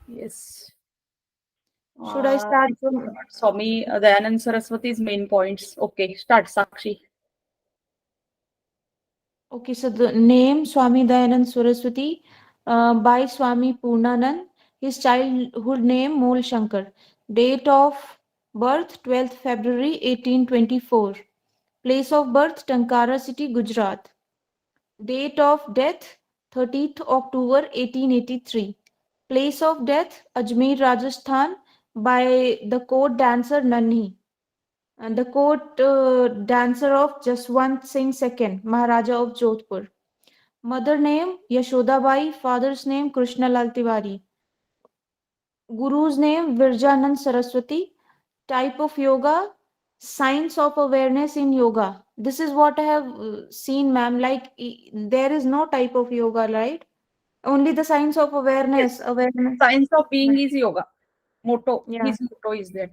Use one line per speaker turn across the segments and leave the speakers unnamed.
Yes.
Should I start from?
Swami Dayanand Saraswati's main points. Okay, start, Sakshi.
Okay, so the name Swami Dayanand Saraswati by Swami Purnanand. His childhood name Mol Shankar. Date of birth 12th February 1824. Place of birth Tankara city, Gujarat. Date of death 30th October 1883. Place of death Ajmer, Rajasthan by the court dancer Nanhi. And the court dancer of Jaswant Singh II, Maharaja of Jodhpur. Mother name Yashodabai, father's name Krishnalal Tiwari. Guru's name Virjanand Saraswati. Type of yoga, science of awareness in yoga. This is what I have seen, ma'am. Like there is no type of yoga, right? Only the science of
Yes.
awareness. Awareness.
Science of being is yoga. Motto.
Yeah.
His motto is that.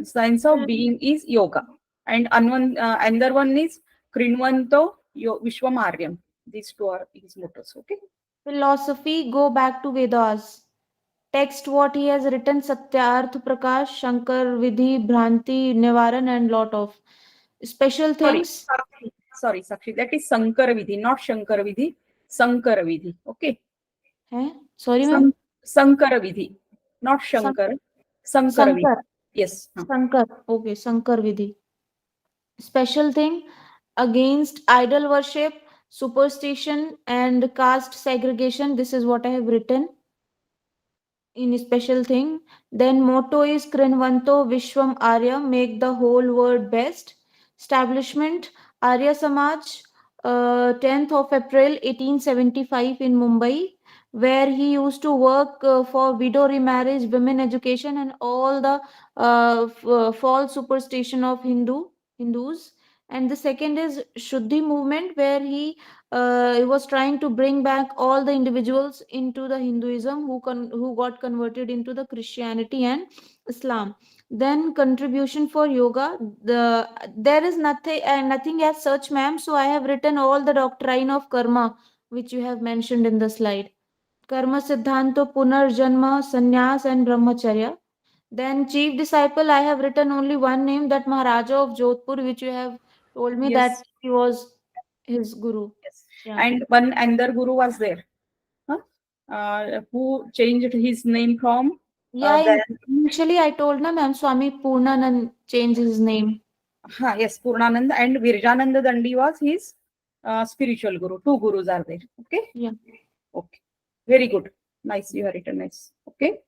Science of
Phil-
being is yoga. And another one is Krinvanto Vishwamaryam. These two are his mottos. Okay.
Philosophy, go back to Vedas. Text what he has written Satyarth Prakash, Shankar Vidhi, Bhranti, Nivaran, and lot of special
Sorry,
things.
Sakshi. Sorry, Sakshi. That is Sankara Vidhi, not Shankara Vidhi. Sankara Vidhi. Okay.
Hey? Sorry, ma'am.
San- Sankara Vidhi, not Shankara. Sankara Vidhi.
Sankar.
Yes.
Sankar. Okay, Sankar Vidhi. Special thing against idol worship, superstition, and caste segregation. This is what I have written in a special thing. Then motto is Krinvanto Vishwam Arya, make the whole world best. Establishment Arya Samaj, 10th of April 1875 in Mumbai, where he used to work for widow remarriage, women education, and all the false superstition of Hindus. And the second is Shuddhi movement, where he was trying to bring back all the individuals into the Hinduism who got converted into the Christianity and Islam. Then contribution for yoga. There is nothing as such, ma'am. So I have written all the doctrine of karma which you have mentioned in the slide. Karma Siddhanto, Punarjanma, Sannyas, and Brahmacharya. Then chief disciple, I have written only one name, that Maharaja of Jodhpur, which you have told me that
Yes.
he was his guru.
Yes.
Yeah.
And one another guru was there. Huh? Who changed his name from
Yeah,
then
initially I told na ma'am Swami Purnanand changed his name.
yes, Purnanand and Virjananda Dandi was his spiritual guru. Two gurus are there. Okay.
Yeah.
Okay. Very good. Nice. You have written nice. Okay.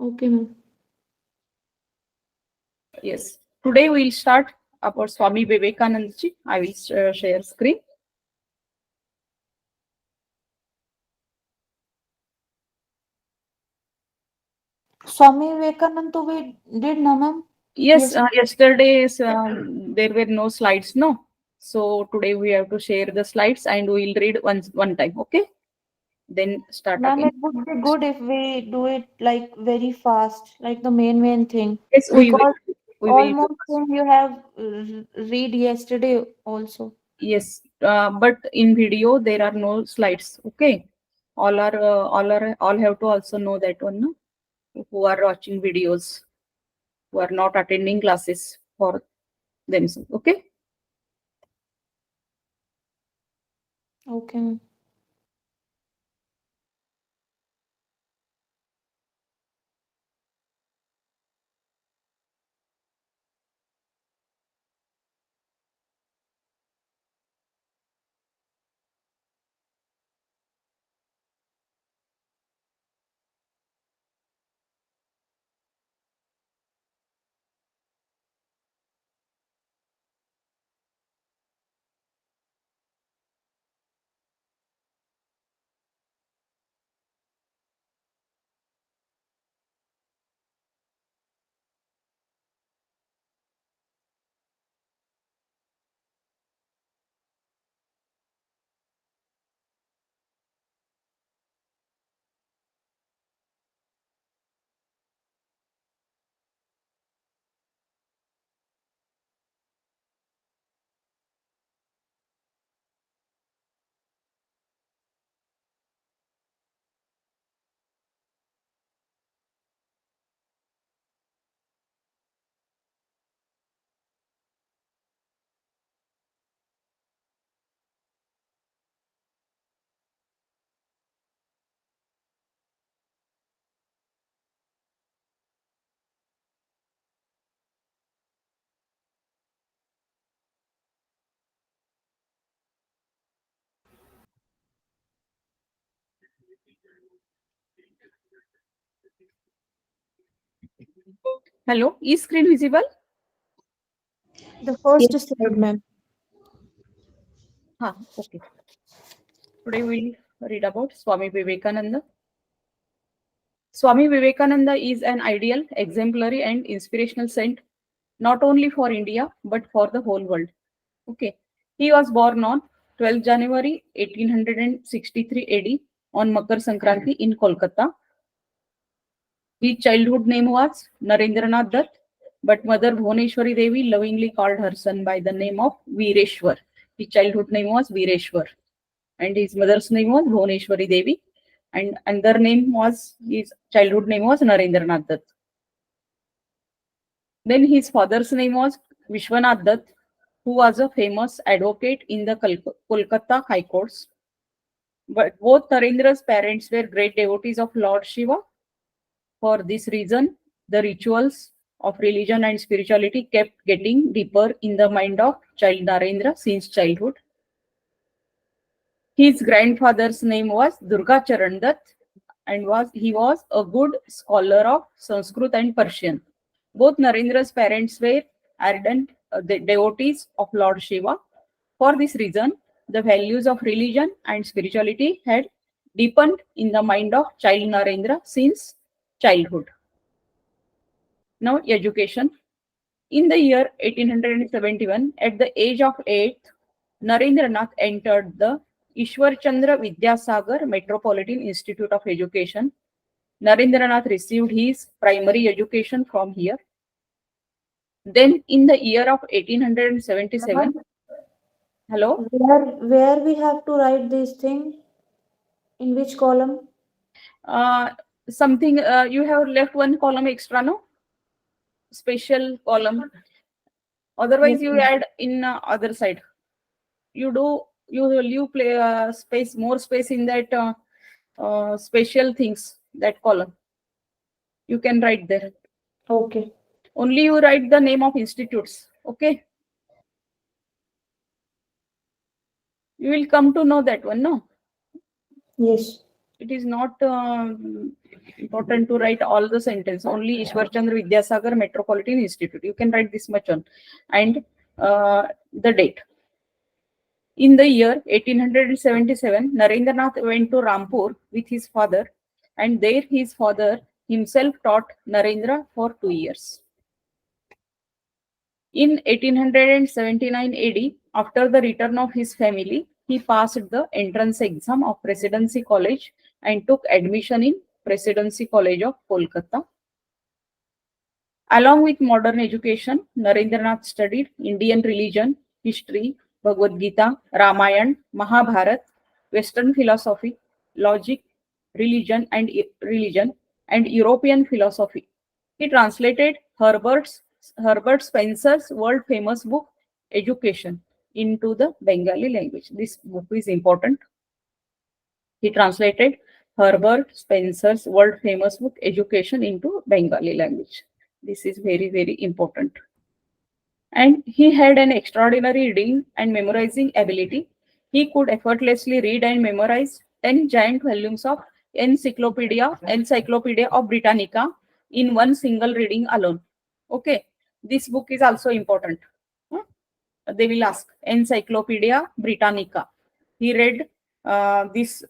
Okay, ma'am.
Yes. Today we'll start about Swami Vivekananda ji. I will share screen.
Swami Vivekanand to we did na ma'am?
Yes,
Yes.
yesterday there were no slides, no. So today we have to share the slides and we'll read one time, okay? Then start
Ma'am,
again.
it would be good if we do it like very fast, like the main thing.
Yes, we will.
Because
We will do
almost
this.
thing you have read yesterday also.
Yes, but in video there are no slides, okay? All have to also know that one, no? Who are watching videos, who are not attending classes for themselves, okay?
Okay, ma'am.
Hello, is screen visible?
The first
Yes.
slide, ma'am.
Okay. Today we'll read about Swami Vivekananda. Swami Vivekananda is an ideal, exemplary, and inspirational saint, not only for India but for the whole world. Okay, he was born on 12th January 1863 AD on Makar Sankranti in Kolkata. His childhood name was Narendranath Dutt, but Mother Bhuneshwari Devi lovingly called her son by the name of Vireshwar. His childhood name was Vireshwar, and his mother's name was Bhuneshwari Devi, and another name was his childhood name was Narendranath Dutt. Then his father's name was Vishwanath Dutt, who was a famous advocate in the Kolkata High Courts. But both Narendra's parents were great devotees of Lord Shiva. For this reason, the rituals of religion and spirituality kept getting deeper in the mind of child Narendra since childhood. His grandfather's name was Durga Charan Dutt, and he was a good scholar of Sanskrit and Persian. Both Narendra's parents were ardent devotees of Lord Shiva. For this reason, the values of religion and spirituality had deepened in the mind of child Narendra since childhood. Now, education. In the year 1871, at the age of 8, Narendranath entered the Ishwar Chandra Vidyasagar Metropolitan Institute of Education. Narendranath received his primary education from here. Then, in the year of 1877, hello?
Where we have to write this thing? In which column?
Uh, something you have left one column extra, no? Special column. Otherwise,
Yes,
you
ma'am.
add in other side. You play space more space in that special things, that column. You can write there.
Okay.
Only you write the name of institutes. Okay. You will come to know that one, no?
Yes.
It is not important to write all the sentence. Only Ishwar Chandra Vidyasagar Metropolitan Institute. You can write this much on. And the date. In the year 1877, Narendranath went to Rampur with his father, and there his father himself taught Narendra for 2 years. In 1879 AD, after the return of his family, he passed the entrance exam of Presidency College and took admission in Presidency College of Kolkata. Along with modern education, Narendranath studied Indian religion, history, Bhagavad Gita, Ramayana, Mahabharata, Western philosophy, logic, religion, and European philosophy. He translated Herbert Spencer's world-famous book Education into the Bengali language. This book is important. He translated Herbert Spencer's world-famous book Education into Bengali language. This is very, very important. And he had an extraordinary reading and memorizing ability. He could effortlessly read and memorize 10 giant volumes of Encyclopedia of Britannica in one single reading alone. Okay, this book is also important. Huh? They will ask Encyclopedia Britannica. He read this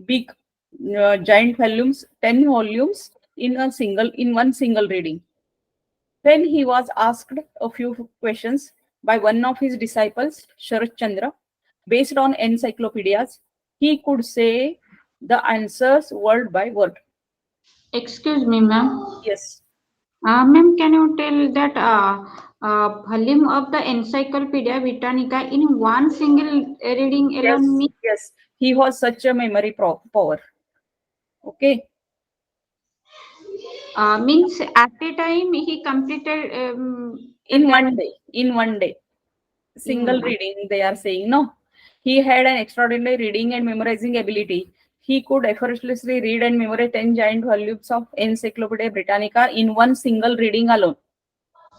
big giant volumes, 10 volumes in one single reading. Then he was asked a few questions by one of his disciples, Sharat Chandra. Based on encyclopedias, he could say the answers word by word.
Excuse me, ma'am.
Yes.
Ma'am, can you tell that volume of the Encyclopedia Britannica in one single reading alone
Yes,
means,
yes. He was such a memory power. Okay.
means at a time he completed
In
that
one day. In one day. Single
in one.
reading, they are saying. No. He had an extraordinary reading and memorizing ability. He could effortlessly read and memorize 10 giant volumes of Encyclopedia Britannica in one single reading alone.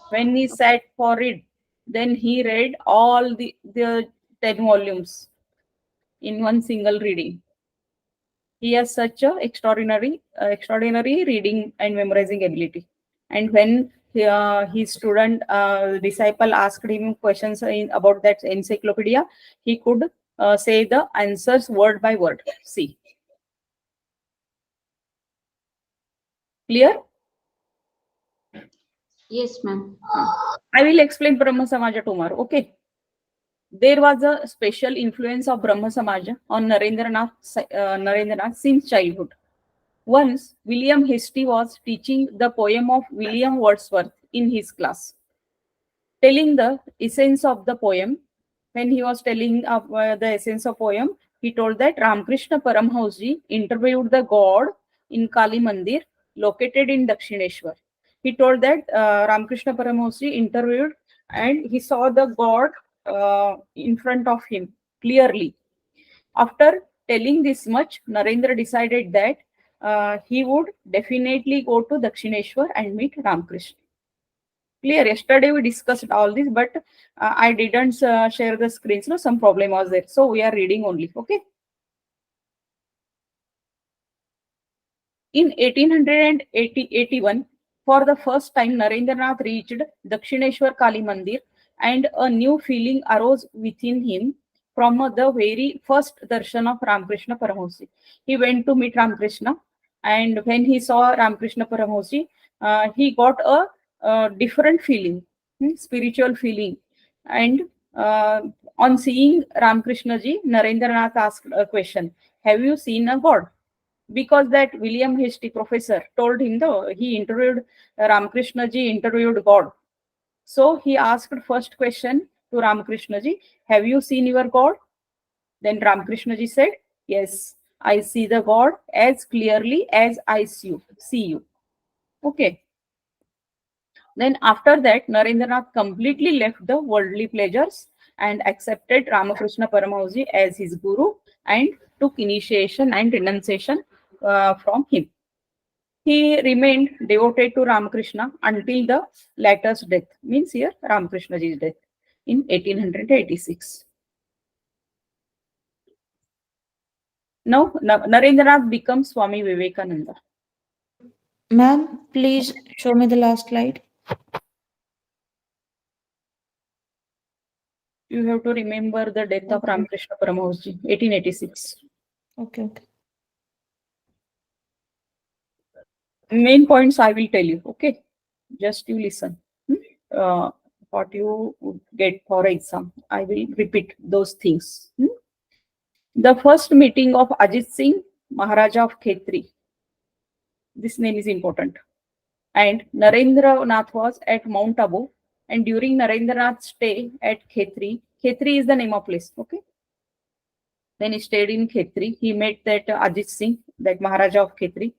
When he sat for it, then he read all the 10 volumes in one single reading. He has such a extraordinary reading and memorizing ability. And when his student disciple asked him questions about that encyclopedia, he could say the answers word by word. See, clear?
Yes, ma'am.
I will explain Brahma Samaja tomorrow. Okay. There was a special influence of Brahma Samaja on Narendranath since childhood. Once, William Hastie was teaching the poem of William Wordsworth in his class, telling the essence of the poem. When he was telling the essence of poem, he told that Ramakrishna Paramhauji interviewed the god in Kali Mandir located in Dakshineshwar. He told that Ramakrishna Paramhauji interviewed and he saw the god in front of him clearly. After telling this much, Narendra decided that he would definitely go to Dakshineshwar and meet Ramakrishna. Clear. Yesterday we discussed all this, but I didn't share the screens. No, some problem was there. So we are reading only. Okay. In 1881, for the first time, Narendranath reached Dakshineshwar Kali Mandir, and a new feeling arose within him from the very first darshan of Ramakrishna Paramhauji. He went to meet Ramakrishna, and when he saw Ramakrishna Paramhauji, he got a different feeling, spiritual feeling. And on seeing Ramakrishna ji, Narendranath asked a question: "Have you seen a god?" Because that William Hastie professor told him, though he interviewed Ramakrishna ji, interviewed God. So he asked first question to Ramakrishna ji, "Have you seen your God?" Then Ramakrishna ji said, "Yes, I see the God as clearly as I see you." Okay. Then after that, Narendranath completely left the worldly pleasures and accepted Ramakrishna Paramhauji as his guru and took initiation and renunciation from him. He remained devoted to Ramakrishna until the latter's death, means here Ramakrishnaji's death in 1886. Now, Narendranath becomes Swami Vivekananda.
Ma'am, please show me the last slide.
You have to remember the death of
Okay.
Ramakrishna Paramhauji, 1886.
Okay.
Main points I will tell you, okay? Just you listen. What you would get for exam, I will repeat those things. The first meeting of Ajit Singh, Maharaja of Khetri. This name is important. And Narendranath was at Mount Abu. And during Narendranath's stay at Khetri, Khetri is the name of place, okay? Then he stayed in Khetri. He met that Ajit Singh, that Maharaja of Khetri,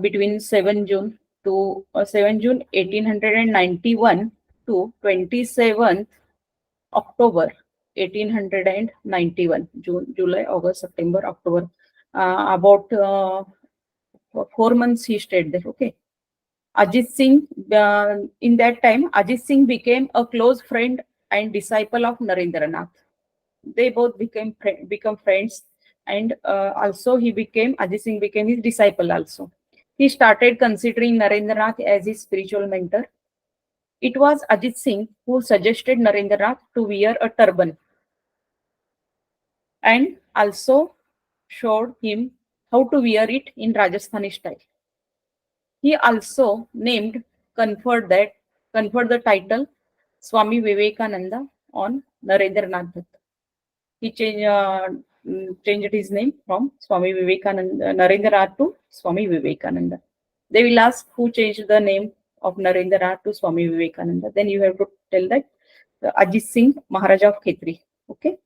between 7 June to 7 June 1891 to 27th October 1891. June, July, August, September, October. About 4 months he stayed there, okay? Ajit Singh, in that time, Ajit Singh became a close friend and disciple of Narendranath. They both become friends, and also Ajit Singh became his disciple also. He started considering Narendranath as his spiritual mentor. It was Ajit Singh who suggested Narendranath to wear a turban and also showed him how to wear it in Rajasthani style. He also conferred the title Swami Vivekananda on Narendranath Dutt. He changed his name from Swami Vivekananda Narendranath to Swami Vivekananda. They will ask who changed the name of Narendranath to Swami Vivekananda. Then you have to tell that Ajit Singh, Maharaja of Khetri. Okay,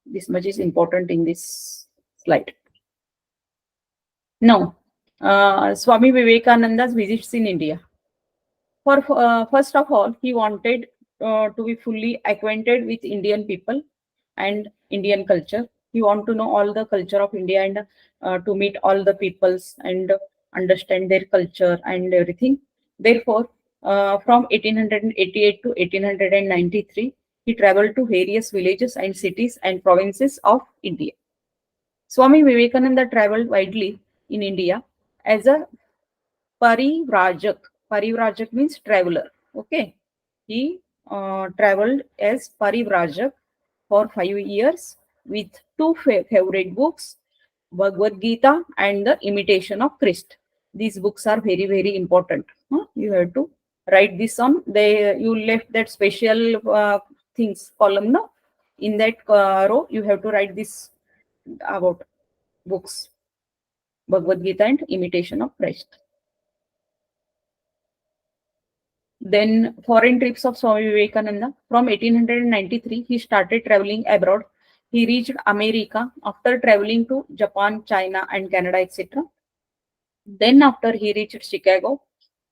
this much is important in this slide. Now, Swami Vivekananda's visits in India. First of all, he wanted to be fully acquainted with Indian people and Indian culture. He wanted to know all the culture of India and to meet all the peoples and understand their culture and everything. Therefore, from 1888 to 1893, he traveled to various villages and cities and provinces of India. Swami Vivekananda traveled widely in India as a Parivrajak. Parivrajak means traveler. Okay. He traveled as Parivrajak for 5 years with two favorite books, Bhagavad Gita and The Imitation of Christ. These books are very, very important. You have to write this on. You left that special things column. No? In that row, you have to write this about books, Bhagavad Gita and Imitation of Christ. Then foreign trips of Swami Vivekananda. From 1893, he started traveling abroad. He reached America after traveling to Japan, China, and Canada, etc. Then after he reached Chicago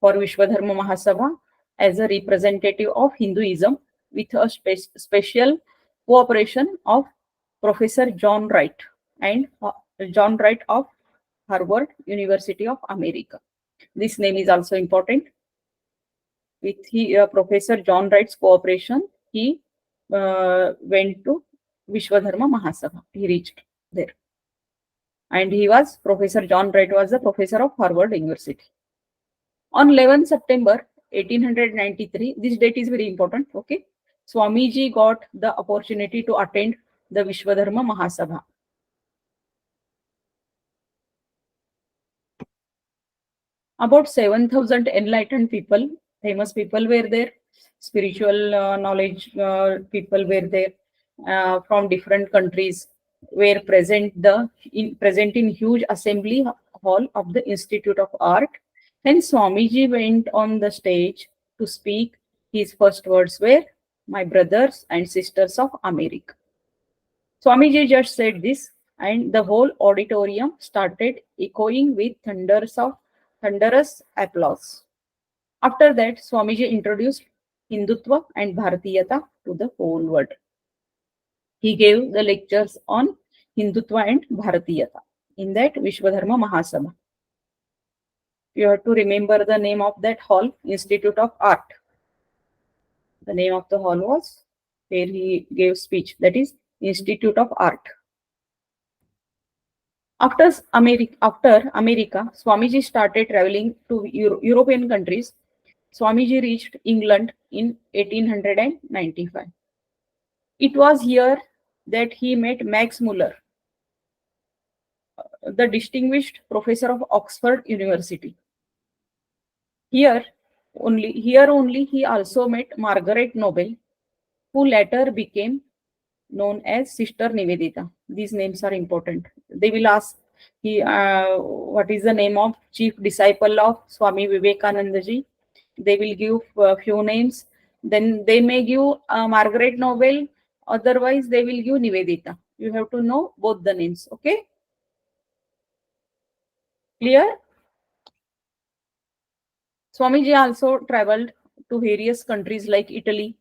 for Vishwadharma Mahasabha as a representative of Hinduism with a special cooperation of Professor John Wright and John Wright of Harvard University of America. This name is also important. With Professor John Wright's cooperation, he went to Vishwadharma Mahasabha. He reached there. And Professor John Wright was the professor of Harvard University. On 11 September 1893, this date is very important, okay? Swamiji got the opportunity to attend the Vishwadharma Mahasabha. About 7,000 enlightened people, famous people were there, spiritual knowledge people were there from different countries, were present in huge assembly hall of the Institute of Art. Then Swamiji went on the stage to speak. His first words were, "My brothers and sisters of America." Swamiji just said this, and the whole auditorium started echoing with thunderous applause. After that, Swamiji introduced Hindutva and Bharatiyata to the whole world. He gave the lectures on Hindutva and Bharatiyata in that Vishwadharma Mahasabha. You have to remember the name of that hall, Institute of Art. The name of the hall was where he gave speech, that is Institute of Art. After America, Swamiji started traveling to European countries. Swamiji reached England in 1895. It was here that he met Max Muller, the distinguished professor of Oxford University. Here only he also met Margaret Nobel, who later became known as Sister Nivedita. These names are important. They will ask, what is the name of chief disciple of Swami Vivekananda ji? They will give a few names. Then they may give Margaret Nobel. Otherwise, they will give Nivedita. You have to know both the names. Okay? Clear? Swamiji also traveled to various countries like Italy,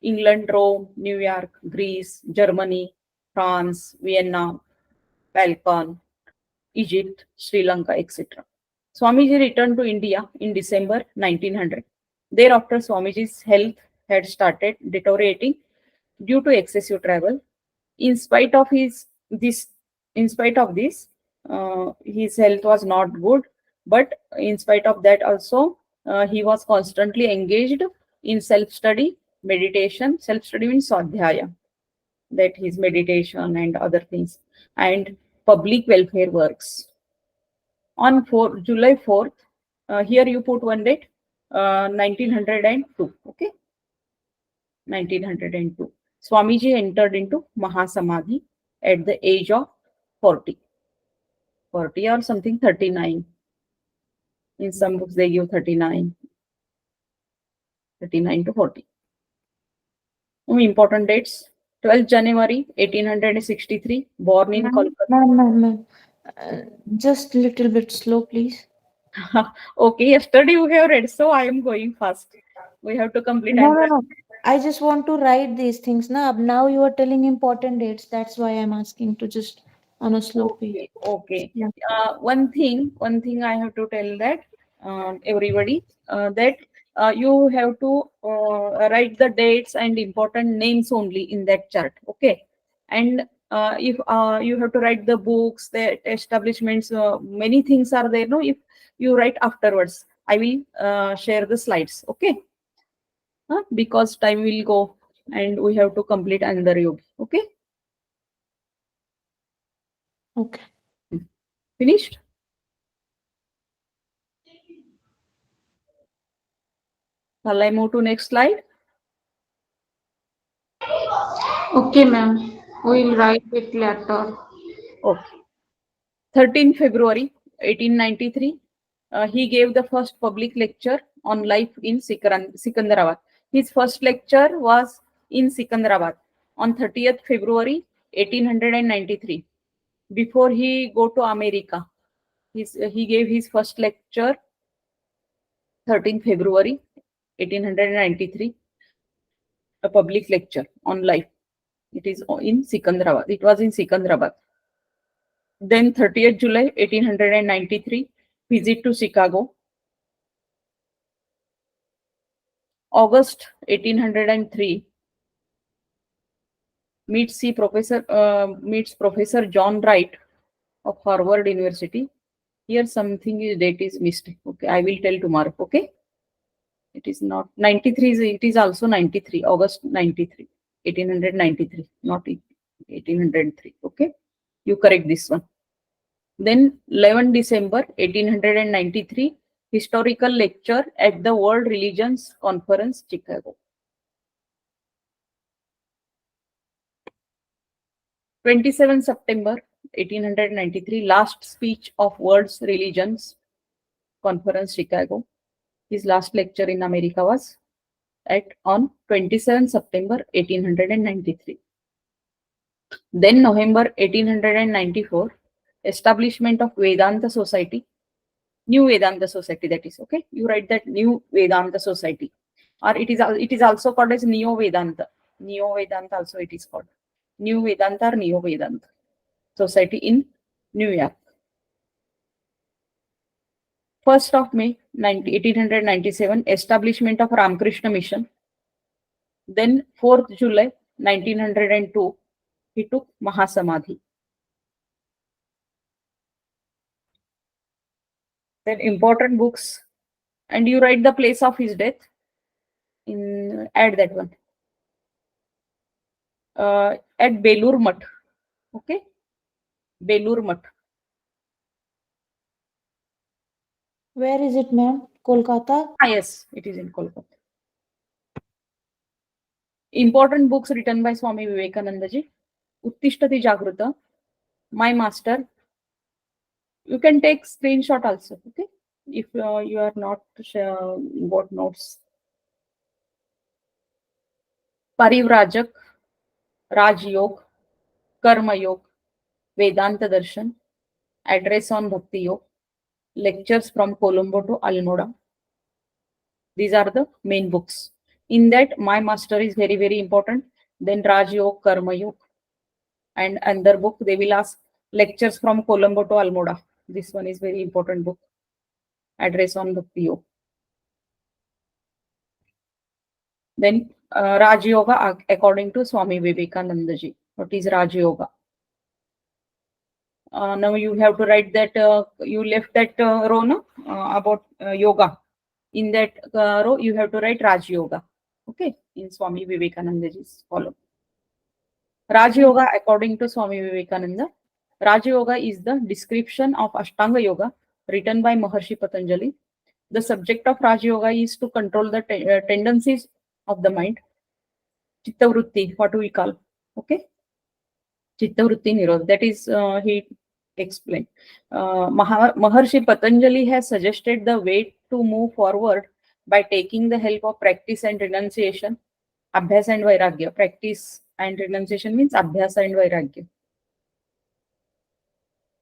England, Rome, New York, Greece, Germany, France, Vienna, Balkan, Egypt, Sri Lanka, etc. Swamiji returned to India in December 1900. Thereafter, Swamiji's health had started deteriorating due to excessive travel. In spite of this, his health was not good. But in spite of that, also he was constantly engaged in self-study, meditation. Self-study means sadhyaya, that his meditation and other things, and public welfare works. On July 4th, here you put one date, 1902. Okay, 1902. Swamiji entered into Mahasamadhi at the age of 40 or something, 39. In some books they give 39 to 40. Important dates: 12th January 1863, born in Kolkata.
Ma'am. Just little bit slow, please.
Okay, yesterday you have read, so I am going fast. We have to complete.
No. I just want to write these things now. Now you are telling important dates. That's why I'm asking to just on a slow pace.
Okay.
Yeah.
One thing I have to tell that everybody that you have to write the dates and important names only in that chart. Okay, and if you have to write the books, the establishments, many things are there. No, if you write afterwards, I will share the slides. Okay, because time will go and we have to complete another yogi. Okay,
Okay.
finished. Shall I move to next slide?
Okay, ma'am. We'll write it later.
Okay. 13 February 1893, he gave the first public lecture on life in Sikandrabad. His first lecture was in Sikandrabad on 30th February 1893. Before he go to America, he gave his first lecture 13 February 1893, a public lecture on life. It is in Sikandrabad. It was in Sikandrabad. Then 30th July 1893, visit to Chicago. August 1803, meets Professor John Wright of Harvard University. Here something is date is missed. Okay, I will tell tomorrow. Okay, it is not 93. It is also 93. August 93, 1893, not 1803. Okay, you correct this one. Then 11 December 1893, historical lecture at the World Religions Conference, Chicago. 27 September 1893, last speech of World's Religions Conference, Chicago. His last lecture in America was on 27 September 1893. Then November 1894, establishment of Vedanta Society, New Vedanta Society, that is. Okay, you write that New Vedanta Society, or it is also called as Neo Vedanta. Neo Vedanta also it is called New Vedanta or Neo Vedanta Society in New York. 1st of May 1897, establishment of Ramakrishna Mission. Then 4th July 1902, he took Mahasamadhi. Then important books, and you write the place of his death. Add that one. At Belur Mutt. Okay, Belur Mutt.
Where is it, ma'am? Kolkata?
Yes, it is in Kolkata. Important books written by Swami Vivekananda ji. Uttishtati Jagruta, My Master. You can take screenshot also. Okay, if you are not got notes. Parivrajak, Raj Yog, Karma Yog, Vedanta Darshan, Address on Bhakti Yog, Lectures from Colombo to Almora. These are the main books. In that, My Master is very, very important. Then Raj Yog, Karma Yog. And another book, they will ask Lectures from Colombo to Almora. This one is very important book. Address on Bhakti Yog. Then Raj Yoga according to Swami Vivekananda ji. What is Raj Yoga? Now you have to write that you left that row no? About yoga. In that row you have to write Raj Yoga. Okay, in Swami Vivekananda ji's column. Raj Yoga according to Swami Vivekananda. Raj Yoga is the description of Ashtanga Yoga written by Maharshi Patanjali. The subject of Raj Yoga is to control the tendencies of the mind. Chitta Vritti, what do we call? Okay, Chitta Vritti Nirodha. That is he explained. Maharshi Patanjali has suggested the way to move forward by taking the help of practice and renunciation, abhyas and vairagya. Practice and renunciation means abhyas and vairagya.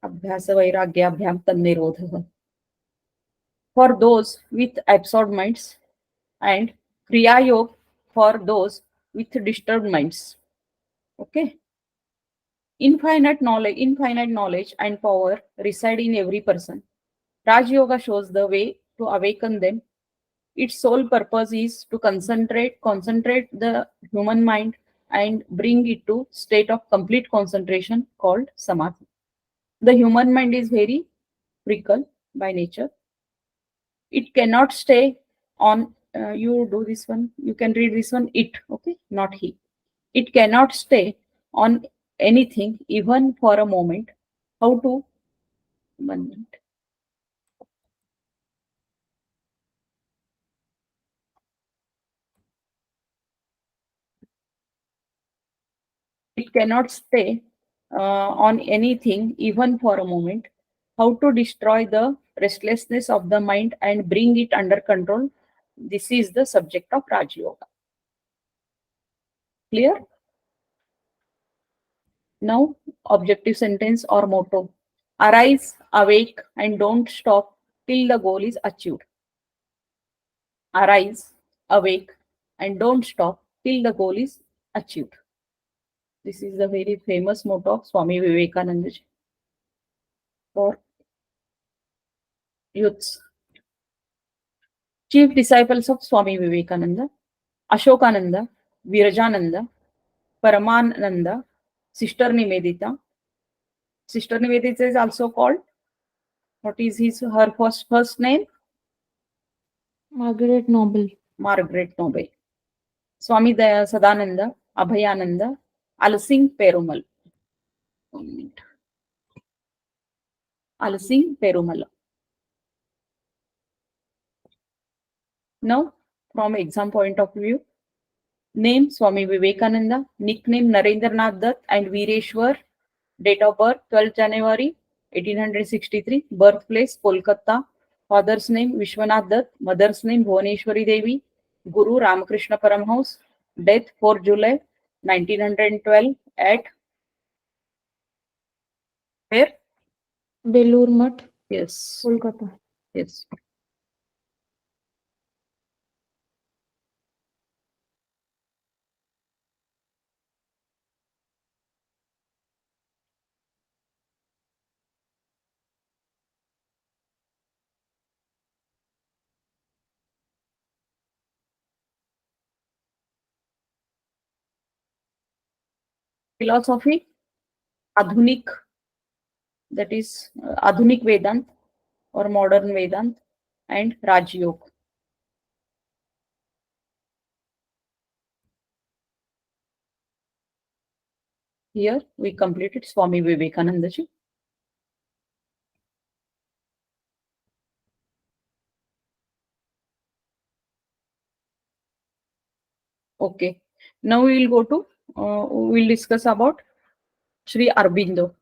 Abhyasa vairagya abhyam tannirodha. For those with absorbed minds, and Kriya Yoga for those with disturbed minds. Okay. Infinite knowledge and power reside in every person. Raj Yoga shows the way to awaken them. Its sole purpose is to concentrate the human mind and bring it to state of complete concentration called samadhi. The human mind is very fickle by nature. It cannot stay on. You do this one. You can read this one. It, okay, not he. It cannot stay on anything even for a moment. How to? 1 minute. It cannot stay on anything even for a moment. How to destroy the restlessness of the mind and bring it under control? This is the subject of Raj Yoga. Clear? Now, objective sentence or motto. Arise, awake, and don't stop till the goal is achieved. Arise, awake, and don't stop till the goal is achieved. This is the very famous motto of Swami Vivekananda for youths. Chief disciples of Swami Vivekananda: Ashokananda, Virajananda, Paramananda, Sister Nivedita. Sister Nivedita is also called, what is her first name?
Margaret Noble.
Margaret Noble. Swami Sadananda, Abhayananda, Alsing Perumal. 1 minute. Alsing Perumal. Now, from exam point of view, name Swami Vivekananda, nickname Narendranath Dutt and Vireshwar, date of birth 12 January 1863, birthplace Kolkata, father's name Vishwanath Dutt, mother's name Bhuvaneshwari Devi, Guru Ramakrishna Paramhans, death 4 July 1912 at where?
Belur Mutt,
Yes,
Kolkata.
yes. Philosophy, Adhunik, that is Adhunik Vedant or modern Vedant, and Raj Yoga. Here we completed Swami Vivekananda ji. Okay. Now we will go to, we will discuss about Shri Aurobindo.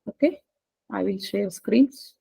Okay. I will share screens.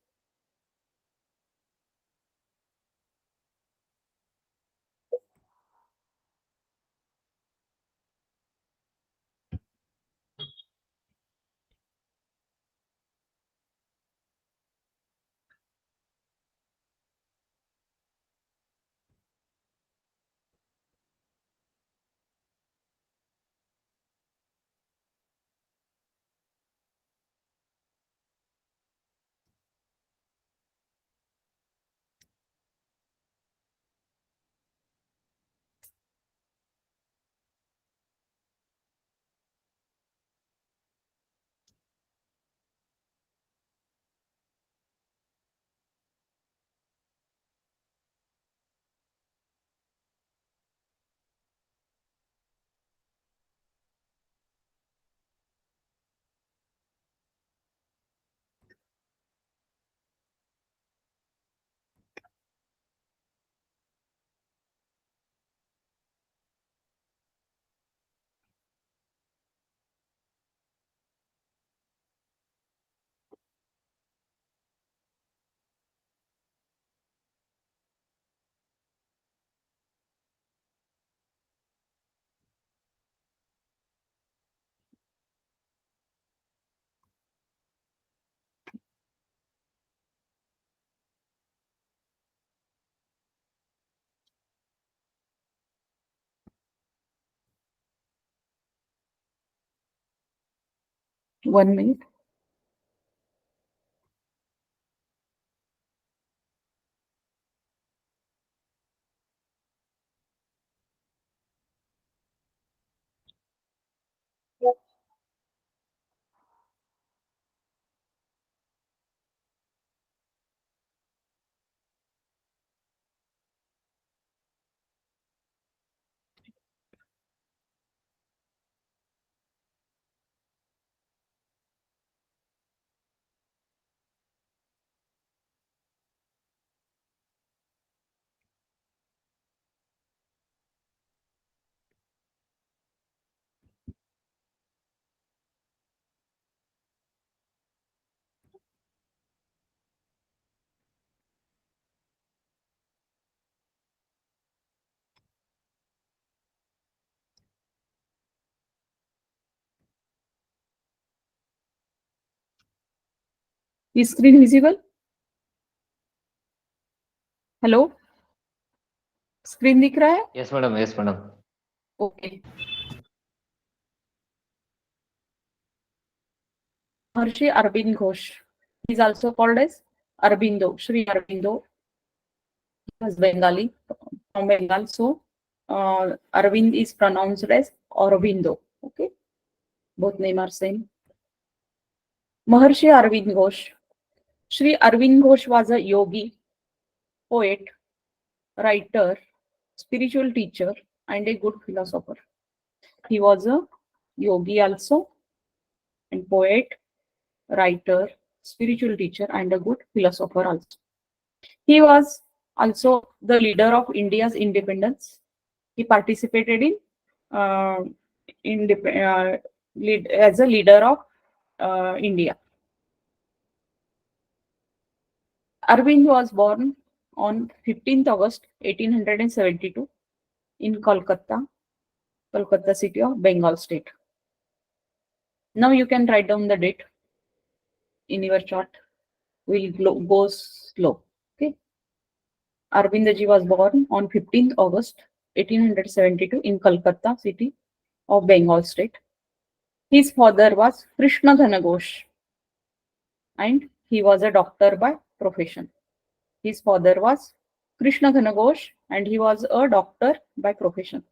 One minute. Is screen visible? Hello, screen दिख रहा है?
Yes madam, yes madam.
Okay. Maharshi Arvind Ghosh. He is also called as Aurabindo, Shri Aurabindo. He was Bengali, from Bengal, so Arvind is pronounced as Aurabindo. Okay, both name are same. Maharishi Arvind Ghosh. Shri Arvind Ghosh was a yogi, poet, writer, spiritual teacher, and a good philosopher. He was a yogi also, and poet, writer, spiritual teacher, and a good philosopher also. He was also the leader of India's independence. He participated in as a leader of India. Arvind was born on 15th August 1872 in Kolkata city of Bengal state. Now you can write down the date in your chart. We'll go slow. Okay. Arvindaji was born on 15th August 1872 in Kolkata city of Bengal state. His father was Krishna Ghosh, and he was a doctor by profession. His father was Krishna Ghosh, and he was a doctor by profession.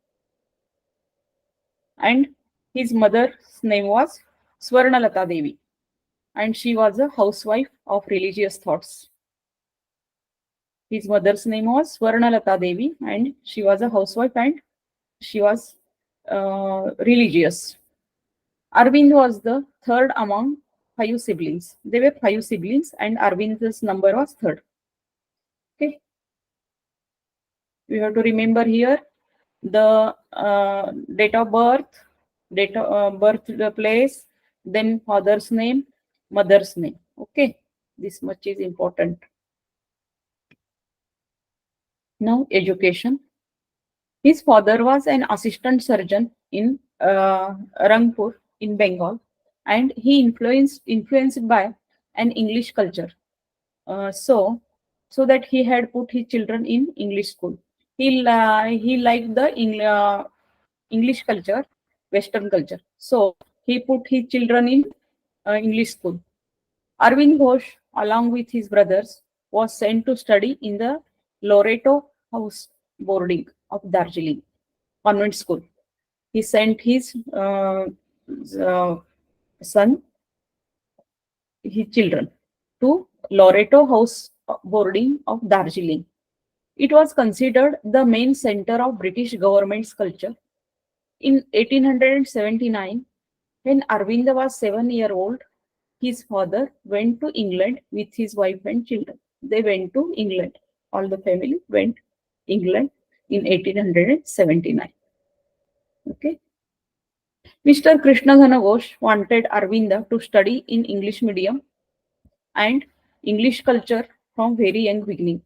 And his mother's name was Swarnalata Devi, and she was a housewife of religious thoughts. His mother's name was Swarnalata Devi, and she was a housewife and she was religious. Arvind was the third among 5 siblings. There were 5 siblings, and Arvind's number was third. Okay. We have to remember here the date of birth, birth place, then father's name, mother's name. Okay, this much is important. Now, education. His father was an assistant surgeon in Rangpur in Bengal, and he influenced by an English culture. So that he had put his children in English school. He liked the English culture, Western culture. So he put his children in English school. Arvind Ghosh, along with his brothers, was sent to study in the Loreto House boarding of Darjeeling convent school. He sent his children to Loreto House boarding of Darjeeling. It was considered the main center of British government's culture. In 1879, when Arvind was 7-year-old, his father went to England with his wife and children. They went to England. All the family went England in 1879. Okay. Mr. Krishna Ghosh wanted Arvinda to study in English medium and English culture from very young beginning.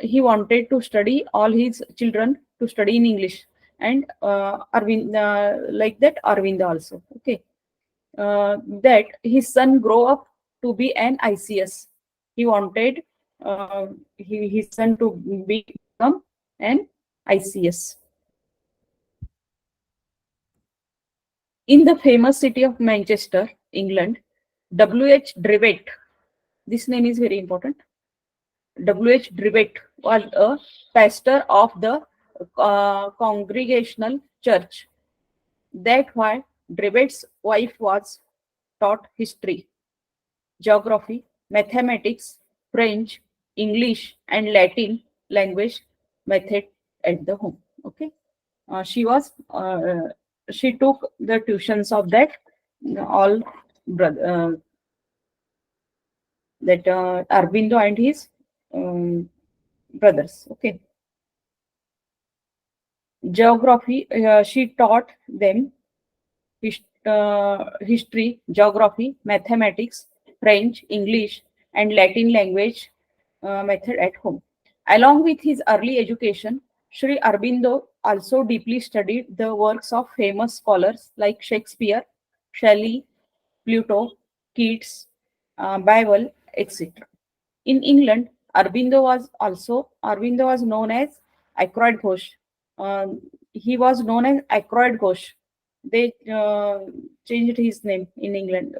He wanted to study all his children to study in English, and like that Arvinda also. Okay, that his son grow up to be an ICS. He wanted his son to become an ICS. In the famous city of Manchester, England, W.H. Drivet, this name is very important. W.H. Drivet was a pastor of the Congregational Church. That's why Drivet's wife was taught history, geography, mathematics, French, English, and Latin language method at the home. Okay, she took the tuitions of that all brother Aurabindo and his brothers. Okay. Geography, she taught them history, geography, mathematics, French, English, and Latin language method at home. Along with his early education, Shri Aurabindo also deeply studied the works of famous scholars like Shakespeare, Shelley, Plato, Keats, Bible, etc. In England, Aurobindo was known as Aykroyd Ghosh. He was known as Aykroyd Ghosh. They changed his name in England.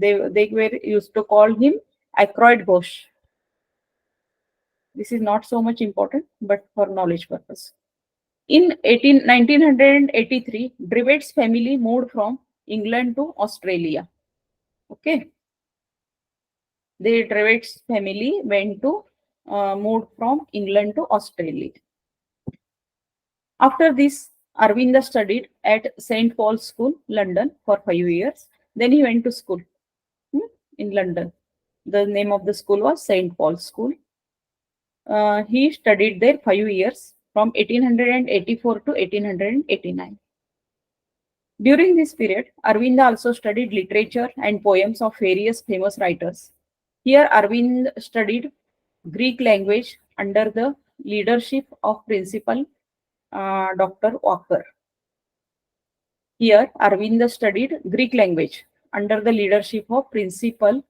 They were used to call him Aykroyd Ghosh. This is not so much important, but for knowledge purpose. In 1983, Drewett's family moved from England to Australia. Okay. The Drewett's family moved from England to Australia. After this, Aurobindo studied at St. Paul's School, London for 5 years. Then he went to school in London. The name of the school was St. Paul's School. He studied there 5 years from 1884 to 1889. During this period, Aurobindo also studied literature and poems of various famous writers. Here, Aurobindo studied Greek language under the leadership of Principal Dr. Walker. Here, Aurobindo studied Greek language under the leadership of Principal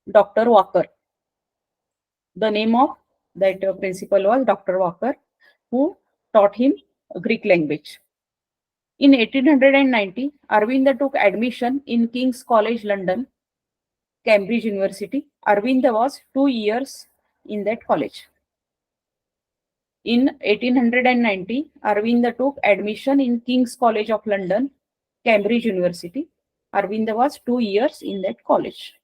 Dr. Walker. The name of that principal was Dr. Walker, who taught him Greek language. In 1890, Aurobindo took admission in King's College, London, Cambridge University. Aurobindo was 2 years in that college. In 1890, Aurobindo took admission in King's College of London, Cambridge University. Aurobindo was 2 years in that college.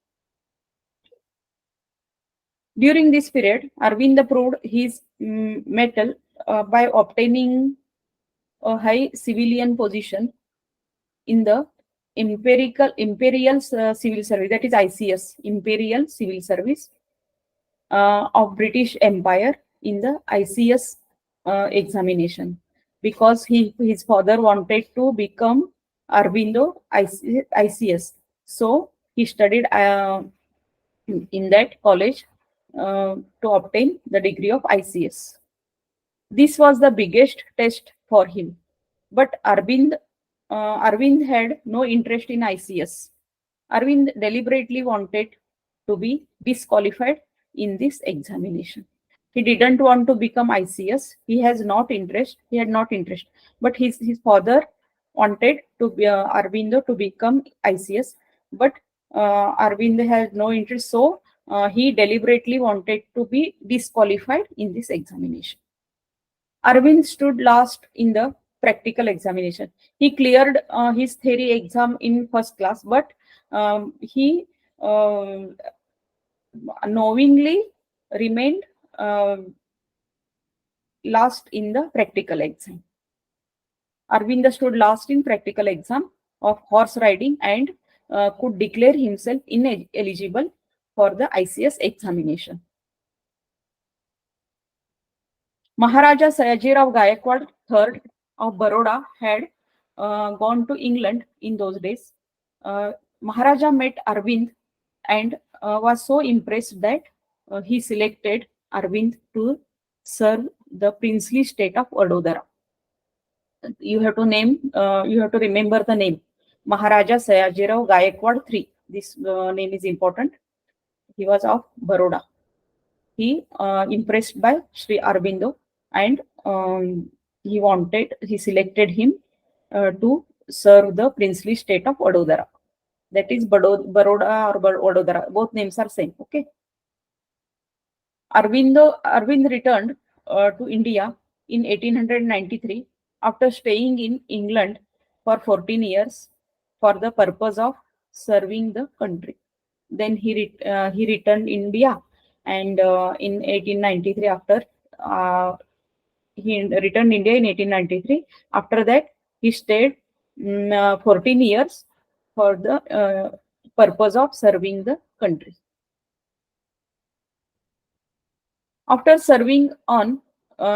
During this period, Aurobindo proved his mettle by obtaining a high civilian position in the Imperial Civil Service, that is ICS, Imperial Civil Service of British Empire in the ICS examination, because his father wanted to become Aurobindo ICS. So he studied in that college to obtain the degree of ICS. This was the biggest test for him. But Aurobindo had no interest in ICS. Aurobindo deliberately wanted to be disqualified in this examination. He didn't want to become ICS. He had not interest. But his father wanted to be Aurobindo to become ICS. But Aurobindo had no interest. So he deliberately wanted to be disqualified in this examination. Aurobindo stood last in the practical examination. He cleared his theory exam in first class, but he knowingly remained last in the practical exam. Aurobindo stood last in practical exam of horse riding and could declare himself ineligible for the ICS examination. Maharaja Sayajirao Gaikwad III of Baroda had gone to England in those days. Maharaja met Aurobindo and was so impressed that he selected Aurobindo to serve the princely state of Vadodara. You have to remember the name Maharaja Sayajirao Gaikwad III. This name is important. He was of Baroda. He impressed by Shri Aurobindo, and he selected him to serve the princely state of Vadodara. That is Baroda or Vadodara. Both names are same. Okay. Aurobindo returned to India in 1893 after staying in England for 14 years for the purpose of serving the country. Then he returned India, and in 1893 after he returned India in 1893. After that, he stayed 14 years for the purpose of serving the country. After serving on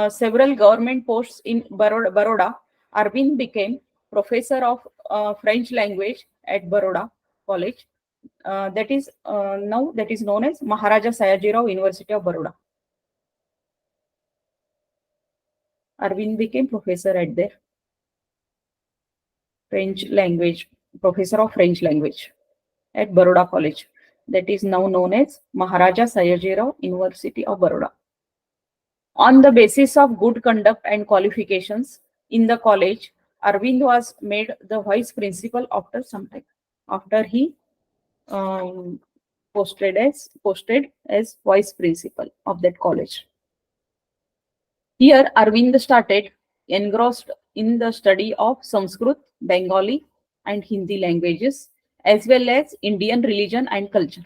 several government posts in Baroda, Aurobindo became professor of French language at Baroda College. That is known as Maharaja Sayajirao University of Baroda. Aurobindo became professor at there. Professor of French language at Baroda College. that is now known as Maharaja Sayajirao University of Baroda. On the basis of good conduct and qualifications in the college, Arvind was made the vice principal after some time. After he um, posted as vice principal of that college. Here, Arvind started engrossed in the study of Sanskrit, Bengali, and Hindi languages, as well as Indian religion and culture.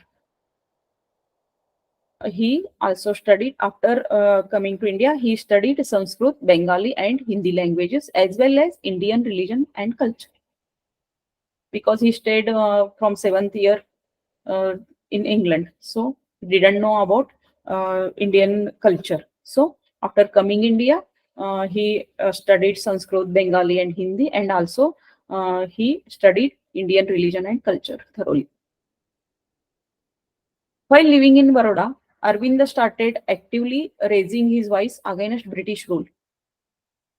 He also studied, after coming to India, he studied Sanskrit, Bengali, and Hindi languages, as well as Indian religion and culture. Because he stayed from 7th year in England, so he didn't know about Indian culture. So after coming India, he studied Sanskrit, Bengali, and Hindi, and also he studied Indian religion and culture thoroughly. While living in Baroda, Arvind started actively raising his voice against British rule.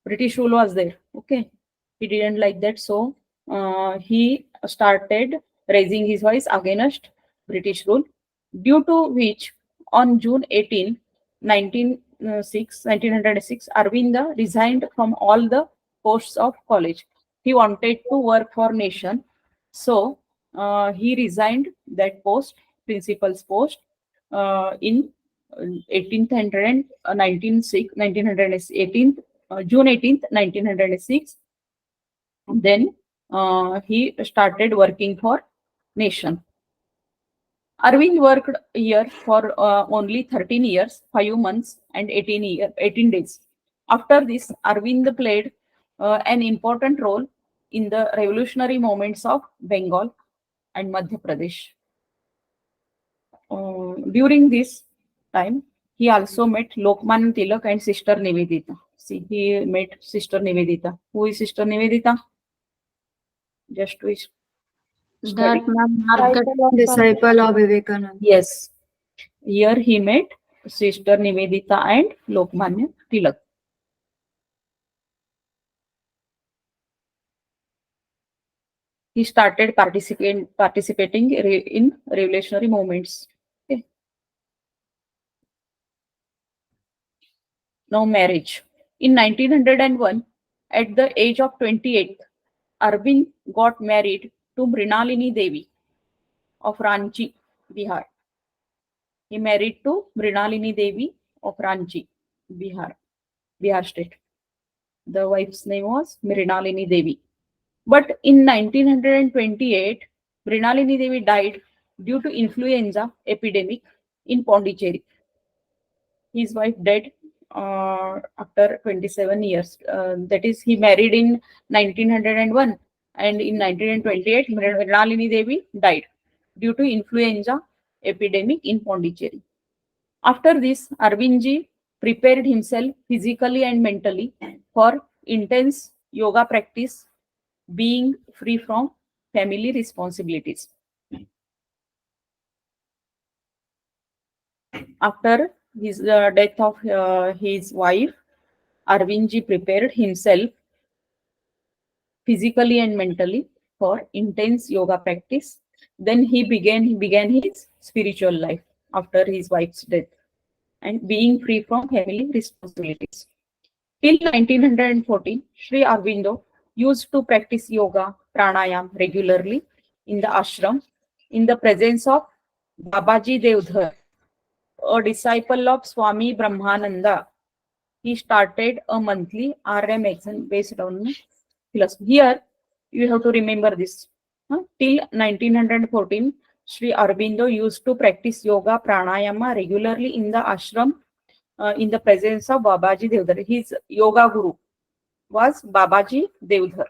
British rule was there. Okay, he didn't like that, so he started raising his voice against British rule, due to which on June 18, 1906, Arvinda resigned from all the posts of college. He wanted to work for nation, so he resigned that post, principal's post, in 18th, 1906. Then he started working for nation. Arvind worked here for only 13 years, 5 months, and 18 days. After this, Arvind played an important role in the revolutionary movements of Bengal and Madhya Pradesh. During this time, he also met Lokmanya Tilak and Sister Nivedita. See, he met Sister Nivedita. Who is Sister Nivedita? Just to study.
Disciple of Vivekananda.
Yes. Here he met Sister Nivedita and Lokmanya Tilak. He started participating in revolutionary movements. Okay. Now marriage. In 1901, at the age of 28, Arvind got married to Mrinalini Devi of Ranchi, Bihar. He married to Mrinalini Devi of Ranchi, Bihar state. The wife's name was Mrinalini Devi. But in 1928, Mrinalini Devi died due to influenza epidemic in Pondicherry. His wife died after 27 years. That is, he married in 1901, and in 1928, Mrinalini Devi died due to influenza epidemic in Pondicherry. After this, Arvindji prepared himself physically and mentally for intense yoga practice, being free from family responsibilities. After his death of his wife, Arvindji prepared himself physically and mentally for intense yoga practice. Then he began his spiritual life after his wife's death, and being free from family responsibilities. Till 1914, Sri Aurobindo used to practice yoga, pranayam regularly in the ashram in the presence of Babaji Devdhar, a disciple of Swami Brahmananda. He started a monthly RM magazine based on philosophy. Here, you have to remember this. Till 1914, Sri Aurobindo used to practice yoga, pranayama regularly in the ashram in the presence of Babaji Devdhar. His yoga guru was Babaji Devdhar.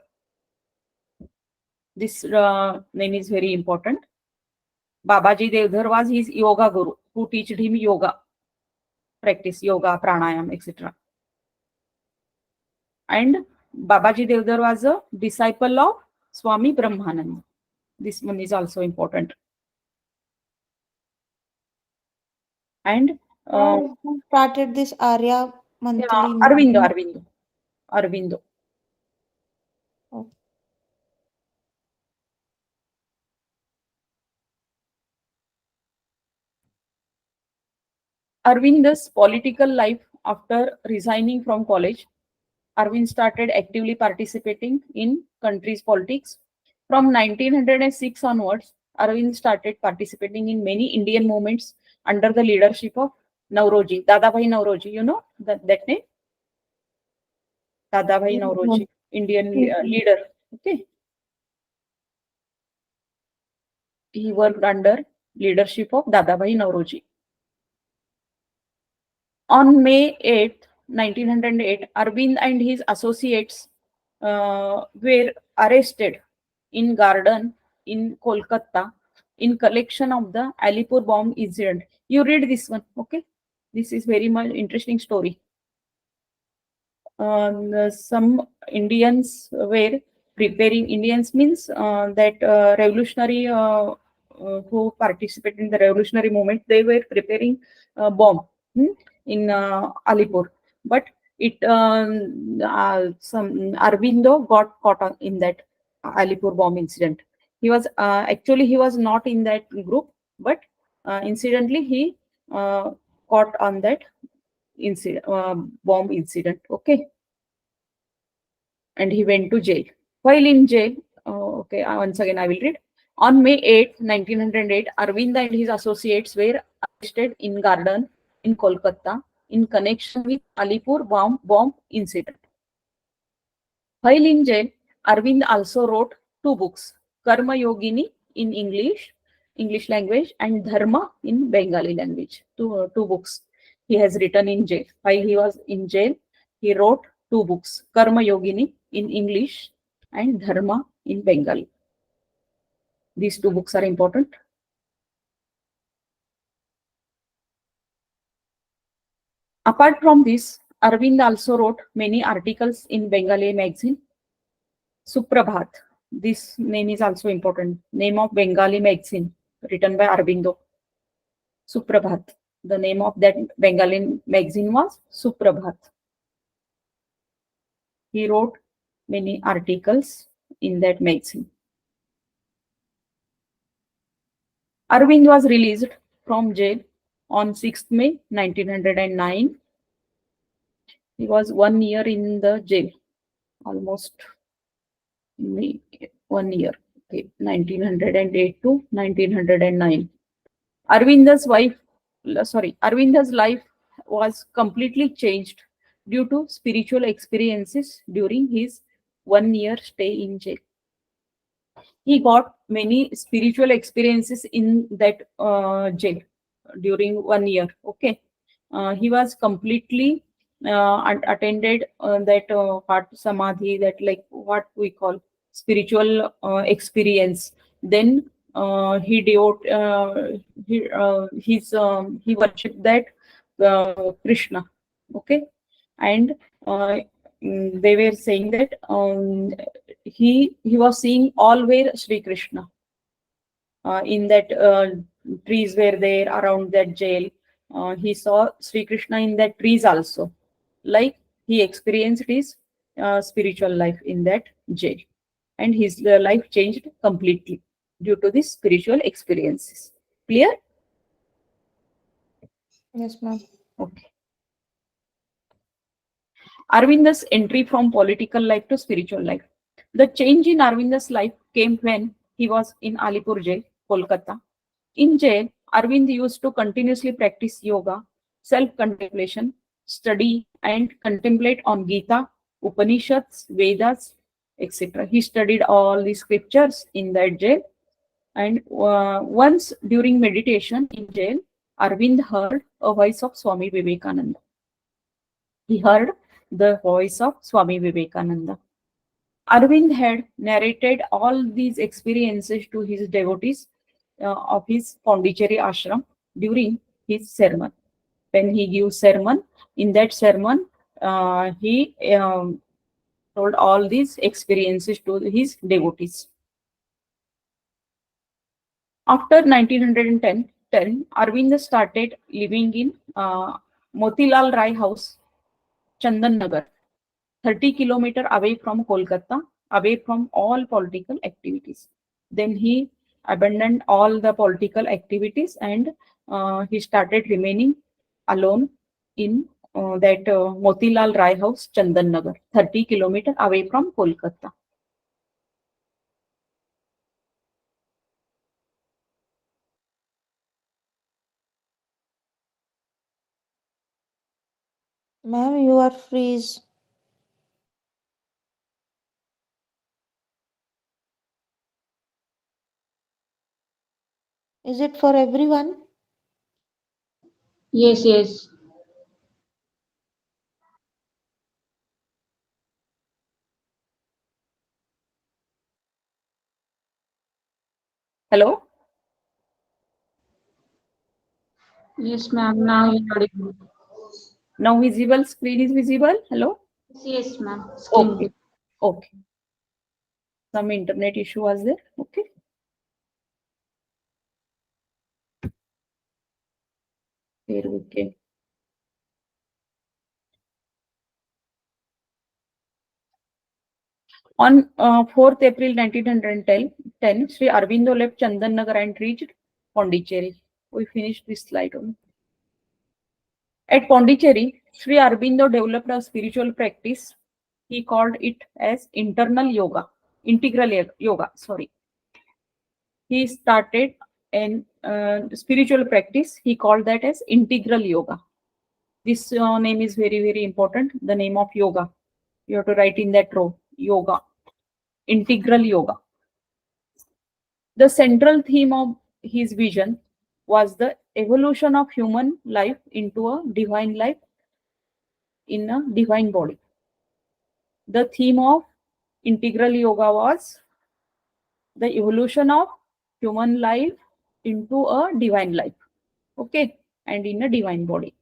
This name is very important. Babaji Devdhar was his yoga guru who taught him yoga, practice yoga, pranayam, etc. And Babaji Devdhar was a disciple of Swami Brahmananda. This one is also important. And
Who started this Arya monthly
Aurobindo,
movement?
Aurobindo.
Oh. Okay.
Arvind's political life after resigning from college. Arvind started actively participating in country's politics. From 1906 onwards, Arvind started participating in many Indian movements under the leadership of Nauroji, Dadabhai Nauroji. You know that name? Dadabhai
Yes,
Nauroji,
ma'am.
Indian
Yes, ma'am.
leader. Okay. He worked under leadership of Dadabhai Nauroji. On May 8th, 1908, Arvind and his associates were arrested in garden in Kolkata in collection of the Alipur bomb incident. You read this one, okay? This is very much interesting story. Some Indians were preparing. Indians means that revolutionary who participated in the revolutionary movement. They were preparing a bomb in Alipur, but it some Aurabindo got caught in that Alipur bomb incident. He was actually he was not in that group, but incidentally he caught on that incident bomb incident. Okay, and he went to jail. While in jail, okay, once again I will read. On May 8th, 1908, Arvind and his associates were arrested in garden in Kolkata in connection with Alipur bomb incident. While in jail, Arvind also wrote two books, Karma Yogini in English language, and Dharma in Bengali language. Two books he has written in jail. While he was in jail, he wrote two books, Karma Yogini in English and Dharma in Bengali. These two books are important. Apart from this, Arvind also wrote many articles in Bengali magazine, Suprabhat. This name is also important. Name of Bengali magazine written by Aurabindo. Suprabhat. The name of that Bengali magazine was Suprabhat. He wrote many articles in that magazine. Arvind was released from jail on 6th May 1909. He was 1 year in the jail, almost 1 year. Okay, 1908 to 1909. Arvinda's life was completely changed due to spiritual experiences during his 1 year stay in jail. He got many spiritual experiences in that jail during 1 year. Okay, he was completely attended that heart samadhi, that like what we call spiritual experience. Then he worshipped that Krishna. Okay, and uh, they were saying that he was seeing all where Shri Krishna in that trees were there around that jail. He saw Sri Krishna in that trees also. Like he experienced his spiritual life in that jail, and his life changed completely due to these spiritual experiences. Clear?
Yes, ma'am.
Okay. Arvinda's entry from political life to spiritual life. The change in Arvinda's life came when he was in Alipur jail, Kolkata. In jail, Arvind used to continuously practice yoga, self-contemplation, study and contemplate on Gita, Upanishads, Vedas, etc. He studied all the scriptures in that jail. And once during meditation in jail, Arvind heard a voice of Swami Vivekananda. He heard the voice of Swami Vivekananda. Arvind had narrated all these experiences to his devotees of his Pondicherry ashram during his sermon. When he gives sermon, in that sermon, he told all these experiences to his devotees. After 1910, Arvind started living in Motilal Rai House, Chandan Nagar, 30 kilometers away from Kolkata, away from all political activities. Then he abandoned all the political activities and he started remaining alone in that Motilal Rai house, Chandan Nagar, 30 kilometers away from Kolkata.
Ma'am, you are freeze. Is it for everyone?
Yes, yes.
Hello?
Yes, ma'am. Now you are audible.
Now visible, screen is visible. Hello?
Yes, ma'am.
Okay.
Screen.
Okay. Some internet issue was there. Okay. Here we can. On 4th April 1910, Sri Aurobindo left Chandan Nagar and reached Pondicherry. We finished this slide only. At Pondicherry, Sri Aurobindo developed a spiritual practice. He called it as internal yoga, integral yoga. Sorry. He started an spiritual practice. He called that as integral yoga. This name is very, very important. The name of yoga. You have to write in that row. Yoga. Integral yoga. The central theme of his vision was the evolution of human life into a divine life in a divine body. The theme of integral yoga was the evolution of human life into a divine life. Okay, and in a divine body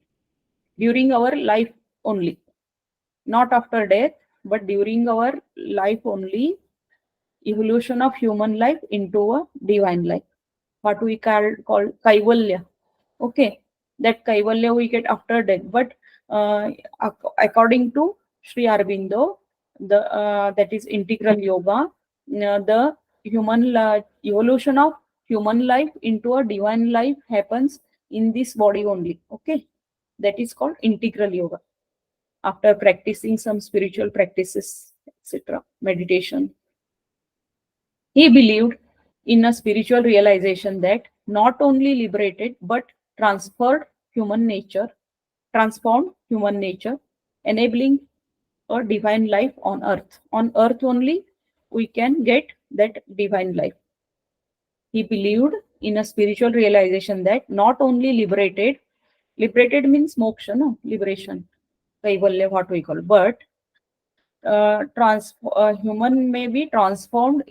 during our life only, not after death, but during our life only. Evolution of human life into a divine life, what we call kaivalya. Okay, that kaivalya we get after death, but according to Sri Aurobindo, the that is integral yoga, the evolution of human life into a divine life happens in this body only. Okay, that is called integral yoga. After practicing some spiritual practices, etc., meditation, he believed in a spiritual realization that not only liberated but transferred human nature, transformed human nature, enabling a divine life on earth. On earth only we can get that divine life. He believed in a spiritual realization that not only liberated means moksha, no, liberation, kaivalya, what we call, but human may be transformed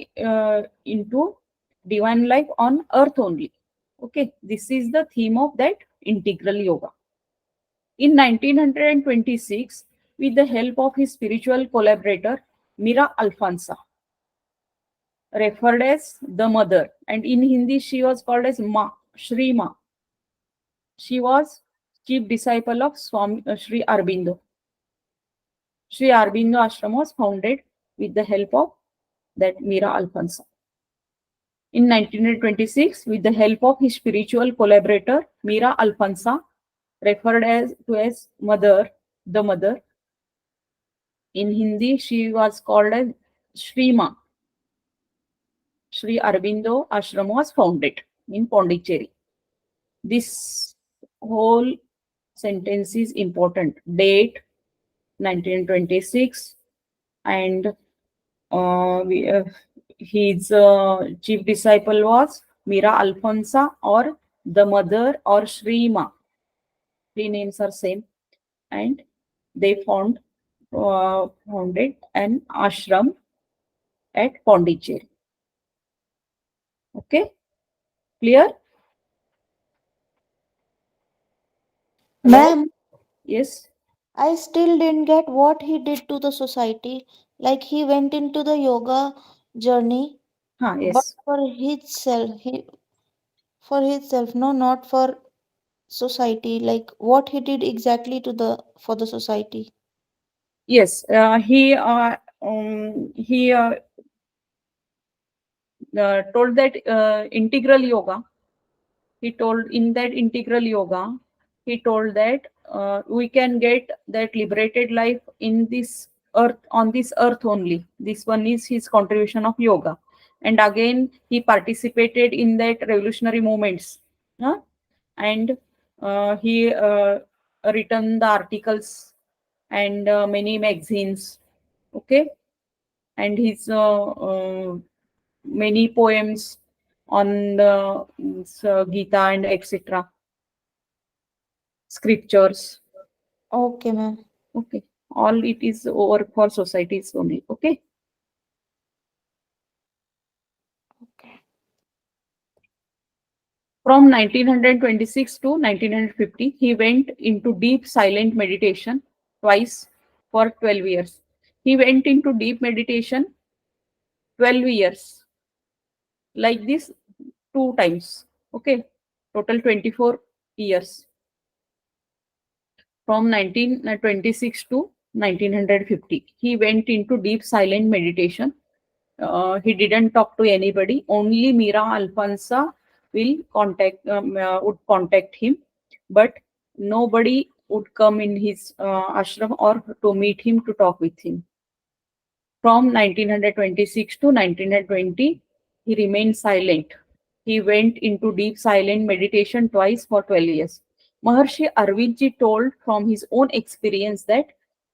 into divine life on earth only. Okay, this is the theme of that integral yoga. In 1926, with the help of his spiritual collaborator Mira Alfonsa, referred as the mother, and in Hindi she was called as Ma, Shri Ma. She was chief disciple of Swami Sri Aurobindo. Sri Aurobindo ashram was founded with the help of that Mira Alfonso. In 1926, with the help of his spiritual collaborator Mira Alfonso, referred as mother, the mother. In Hindi, she was called as Shri Ma. Sri Aurobindo ashram was founded in Pondicherry. This whole sentence is important. Date 1926, and his chief disciple was Mira Alfonsa, or the mother, or Shri Ma. Three names are same, and they founded an ashram at Pondicherry. Okay, clear? Hello?
Ma'am,
Yes.
I still didn't get what he did to the society. Like he went into the yoga journey, but
Yes.
for himself, for himself, no, not for society. Like what he did exactly to the for the society.
Yes. He told that integral yoga. He told in that integral yoga, he told that we can get that liberated life in this earth, on this earth only. This one is his contribution of yoga. And again, he participated in that revolutionary movements. And he written the articles and many magazines. Okay. And his many poems on the Gita and etc. scriptures.
Okay, ma'am.
Okay. All it is over for societies only. Okay.
Okay.
From 1926 to 1950, he went into deep silent meditation twice for 12 years. He went into deep meditation 12 years, like this, 2 times. Okay. Total 24 years. From 1926 to 1950. He went into deep silent meditation. He didn't talk to anybody. Only Mira Alfonsa would contact him, but nobody would come in his ashram or to meet him to talk with him. From 1926 to 1920, he remained silent. He went into deep silent meditation twice for 12 years. Maharshi Arvindji told from his own experience that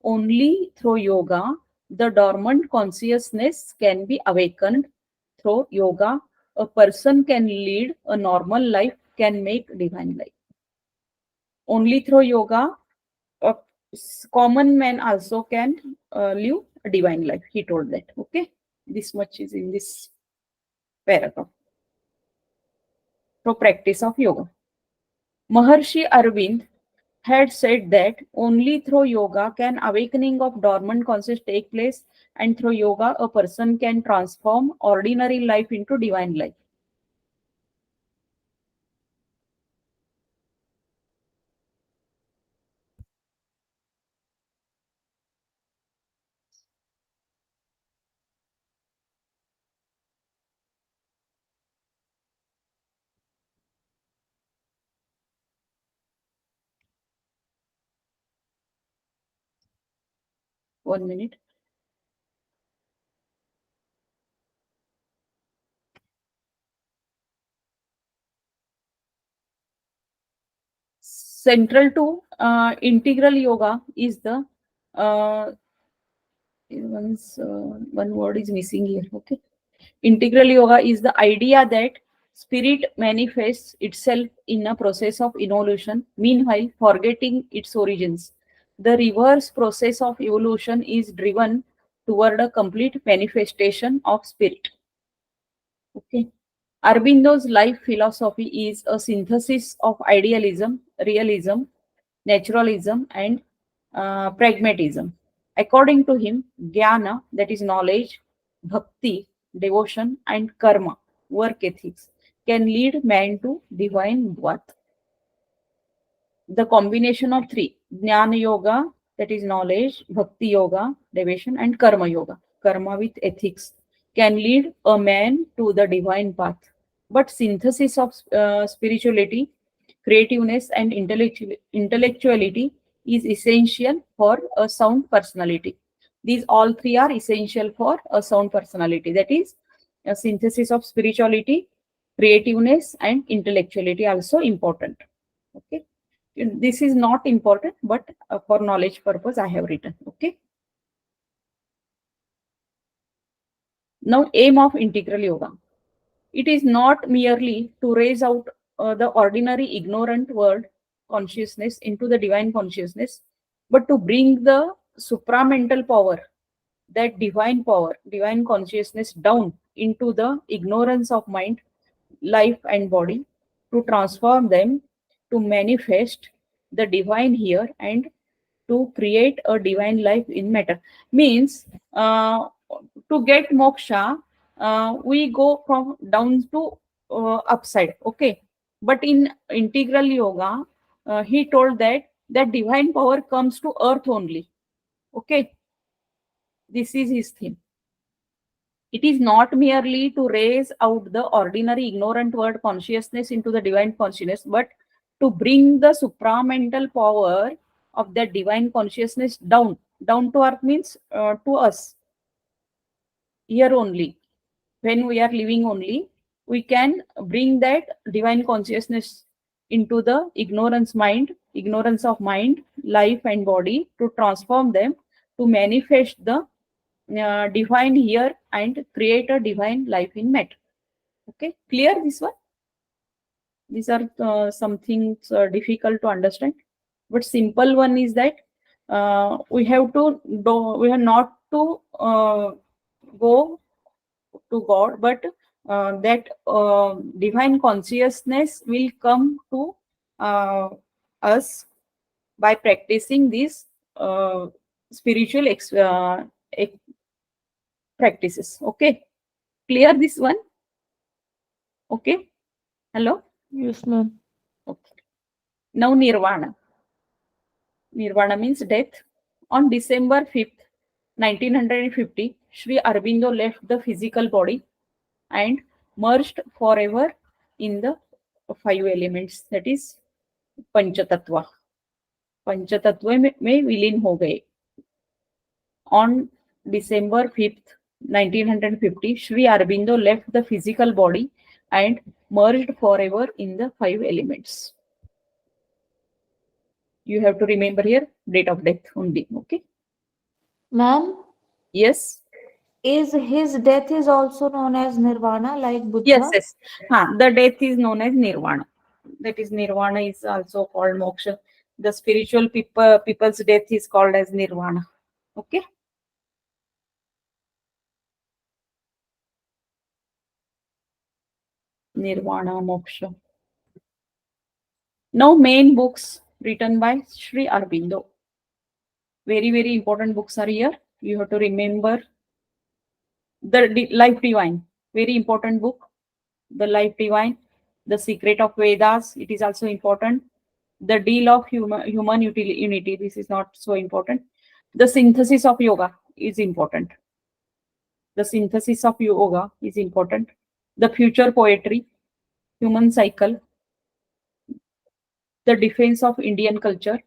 only through yoga, the dormant consciousness can be awakened. Through yoga, a person can lead a normal life, can make divine life. Only through yoga, a common man also can live a divine life. He told that. Okay, this much is in this paragraph. So, practice of yoga. Maharshi Arvind had said that only through yoga can awakening of dormant consciousness take place, and through yoga a person can transform ordinary life into divine life. One minute. Central to integral yoga is the one word is missing here. Okay, integral yoga is the idea that spirit manifests itself in a process of evolution, meanwhile forgetting its origins. The reverse process of evolution is driven toward a complete manifestation of spirit. Okay. Arbindo's life philosophy is a synthesis of idealism, realism, naturalism, and pragmatism. According to him, jnana, that is knowledge, bhakti, devotion, and karma, work ethics, can lead man to divine birth. The combination of three, jnana yoga, that is knowledge, bhakti yoga, devotion, and karma yoga, karma with ethics, can lead a man to the divine path. But synthesis of spirituality, creativeness, and intellectuality is essential for a sound personality. These all three are essential for a sound personality, that is a synthesis of spirituality, creativeness, and intellectuality also important. Okay, this is not important, but for knowledge purpose I have written. Okay, now aim of integral yoga, it is not merely to raise out the ordinary ignorant world consciousness into the divine consciousness, but to bring the supramental power, that divine power, divine consciousness down into the ignorance of mind, life, and body, to transform them, to manifest the divine here, and to create a divine life in matter. Means to get moksha, we go from down to upside. Okay, but in integral yoga, he told that that divine power comes to earth only. Okay, this is his theme. It is not merely to raise out the ordinary ignorant world consciousness into the divine consciousness, but to bring the supramental power of the divine consciousness down to earth, means to us here only. When we are living only, we can bring that divine consciousness into the ignorance of mind, life and body, to transform them, to manifest the divine here and create a divine life in matter. Okay, clear this one? These are some things difficult to understand, but simple one is that we have not to go to God, but that divine consciousness will come to us by practicing these spiritual practices. Okay, clear this one? Okay, hello.
Yes, ma'am.
Okay. Now nirvana. Nirvana means death. On December 5th, 1950, Shri Aurobindo left the physical body and merged forever in the five elements, that is पंचतत्व. पंचतत्व में विलीन हो गए. On December 5th, 1950, Shri Aurobindo left the physical body and merged forever in the five elements. You have to remember here date of death only. Okay.
Ma'am,
Yes.
is his death is also known as nirvana, like Buddha?
Yes, yes. The death is known as nirvana. That is, nirvana is also called moksha. The spiritual people's death is called as nirvana. Okay. Nirvana, moksha. Now, main books written by Sri Aurobindo. Very, very important books are here. You have to remember the Life Divine. Very important book. The Life Divine. The Secret of Vedas. It is also important. The Deal of Human Unity. This is not so important. The Synthesis of Yoga is important. The Synthesis of Yoga is important. The Future Poetry. Human Cycle. The Defense of Indian Culture.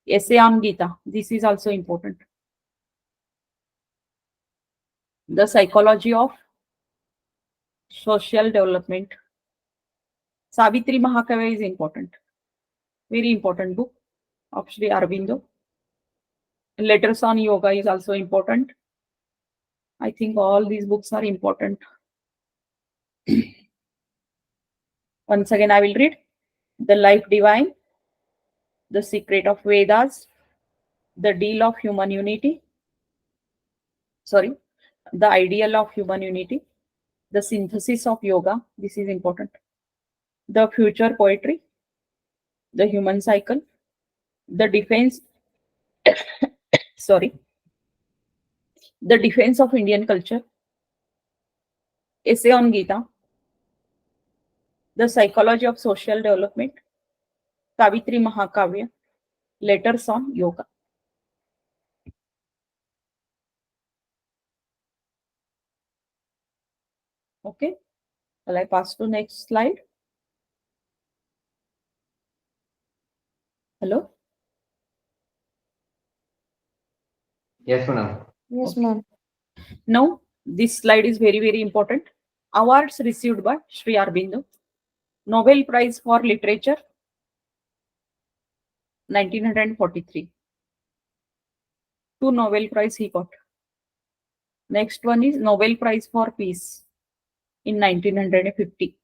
Essay on Gita. This is also important. The Psychology of Social Development. Savitri Mahakavya is important. Very important book of Sri Aurobindo. Letters on Yoga is also important. I think all these books are important. Once again, I will read. The Life Divine, The Secret of Vedas, The Deal of Human Unity, The Ideal of Human Unity, The Synthesis of Yoga, this is important, The Future Poetry, The Human Cycle, The Defense, The Defense of Indian Culture, Essay on Gita, The Psychology of Social Development, Savitri Mahakavya, Letters on Yoga. Okay, shall I pass to next slide? Hello?
Yes, madam.
Yes,
Okay.
ma'am.
Now, this slide is very, very important. Awards received by Sri Aurobindo. Nobel Prize for Literature, 1943. 2 Nobel Prize he got. Next one is Nobel Prize for Peace in 1950.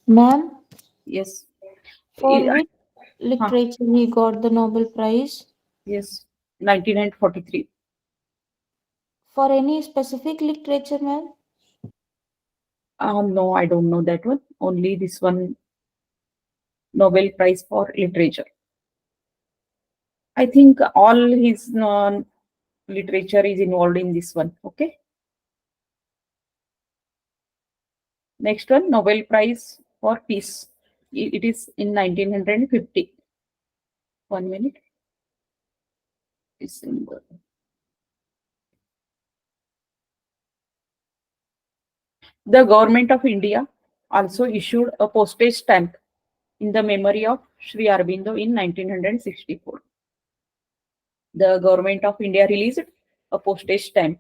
Ma'am,
Yes.
for which literature he got the Nobel Prize?
Yes, 1943.
For any specific literature, ma'am?
No, I don't know that one. Only this one, Nobel Prize for Literature. I think all his literature is involved in this one. Okay. Next one, Nobel Prize for Peace. It is in 1950. 1 minute. December. The government of India also issued a postage stamp in the memory of Shri Aurobindo in 1964. The government of India released a postage stamp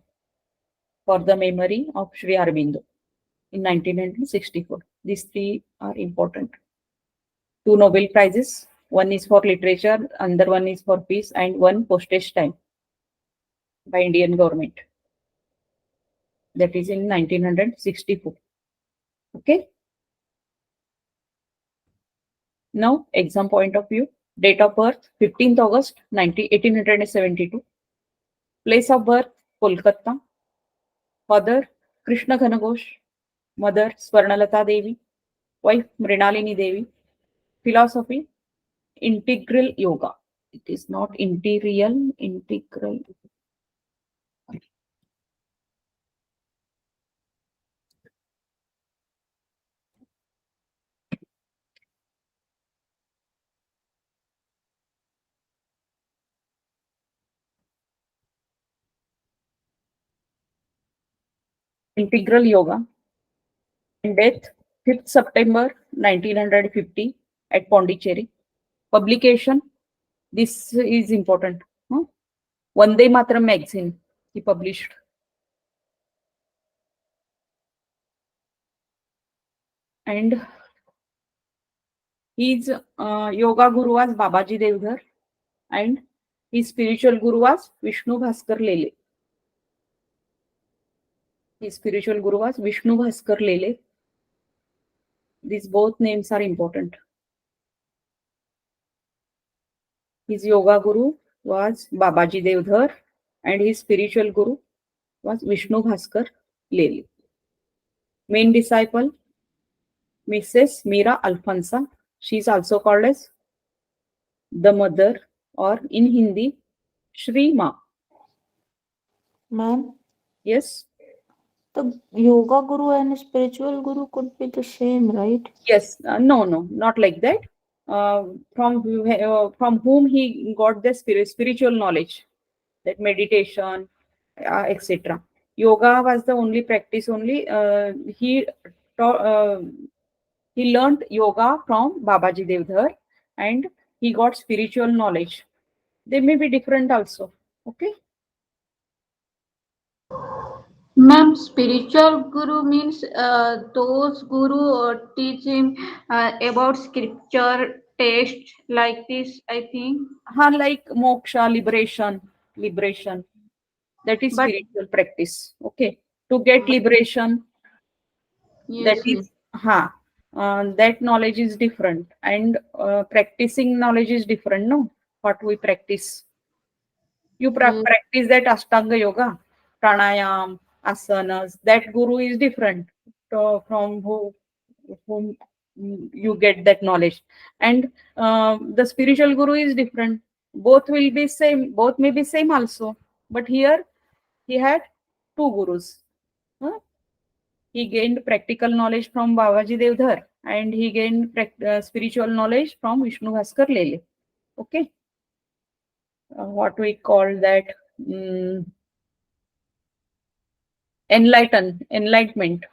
for the memory of Shri Aurobindo in 1964. These three are important. 2 Nobel Prizes, one is for literature, another one is for peace, and one postage stamp by Indian government. That is in 1964. Okay. Now, exam point of view. Date of birth, 15th August 1872. Place of birth, Kolkata. Father, Krishna Ghanaghosh. Mother, Swarnalata Devi. Wife, Mrinalini Devi. Philosophy, integral yoga. It is not integral. Integral yoga. And death, 5th September 1950 at Pondicherry. Publication, this is important. Vande Mataram magazine he published. And his yoga guru was Babaji Devdhar and his spiritual guru was Vishnu Bhaskar Lele. His spiritual guru was Vishnu Bhaskar Lele. These both names are important. His yoga guru was Babaji Devdhar and his spiritual guru was Vishnu Bhaskar Lele. Main disciple, Mrs. Meera Alfonsa. She is also called as the mother, or in Hindi, Shri Ma.
Ma'am,
Yes?
the yoga guru and spiritual guru could be the same, right?
Yes. No, not like that. From whom he got the spiritual knowledge, that meditation, etc. Yoga was the only practice. He learned yoga from Babaji Devdhar and he got spiritual knowledge. They may be different also. Okay.
Ma'am, spiritual guru means those guru teach him about scripture, text like this, I think.
Like moksha, liberation. That is
But
spiritual practice. Okay. To get liberation, that
yes,
is, that knowledge is different, and practicing knowledge is different. No, what we practice. You
yes,
practice that Ashtanga yoga, pranayam, asanas. That guru is different from whom you get that knowledge, and the spiritual guru is different. Both will be same. Both may be same also, but here he had two gurus. Huh? He gained practical knowledge from Babaji Devdhar and he gained spiritual knowledge from Vishnu Bhaskar Lele. Okay. What we call that? Enlightenment. Enlightenment.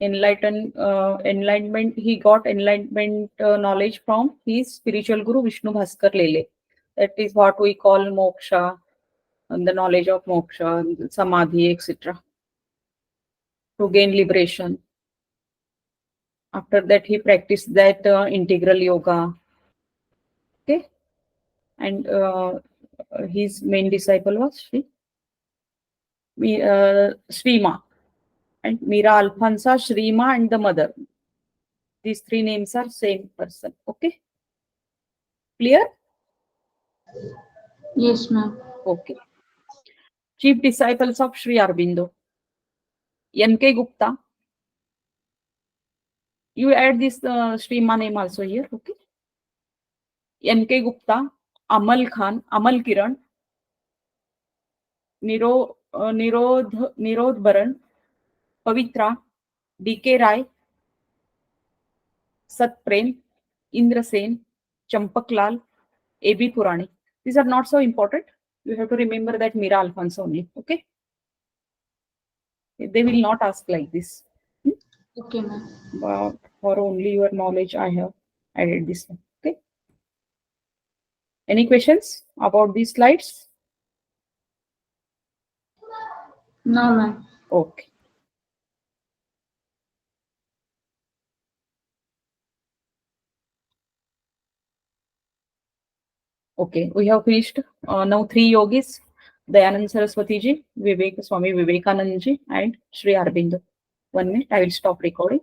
He got enlightenment knowledge from his spiritual guru Vishnu Bhaskar Lele. That is what we call moksha, and the knowledge of moksha, samadhi, etc. To gain liberation. After that, he practiced that integral yoga. Okay, and his main disciple was Shri Ma, and Meera Alfonsa, Shri Ma, and the mother. These three names are same person. Okay, clear?
yes, ma'am.
Okay. Chief disciples of Shri Aurobindo. N.K. Gupta. You add this Shri Ma name also here. Okay. N.K. Gupta, Amal Khan, Amal Kiran, Nirodh Baran, Pavitra, D.K. Rai, Satprem, Indra Sen, Champak Lal, A.B. Purani. These are not so important. You have to remember that Meera Alfonso only. Okay. They will not ask like this.
Okay, ma'am.
But for only your knowledge, I have added this one. Okay. Any questions about these slides?
No, ma'am.
Okay. Okay, we have finished now 3 yogis, Dayanand Saraswati ji, Swami Vivekananda ji, and Shri Aurobindo. 1 minute, I will stop recording.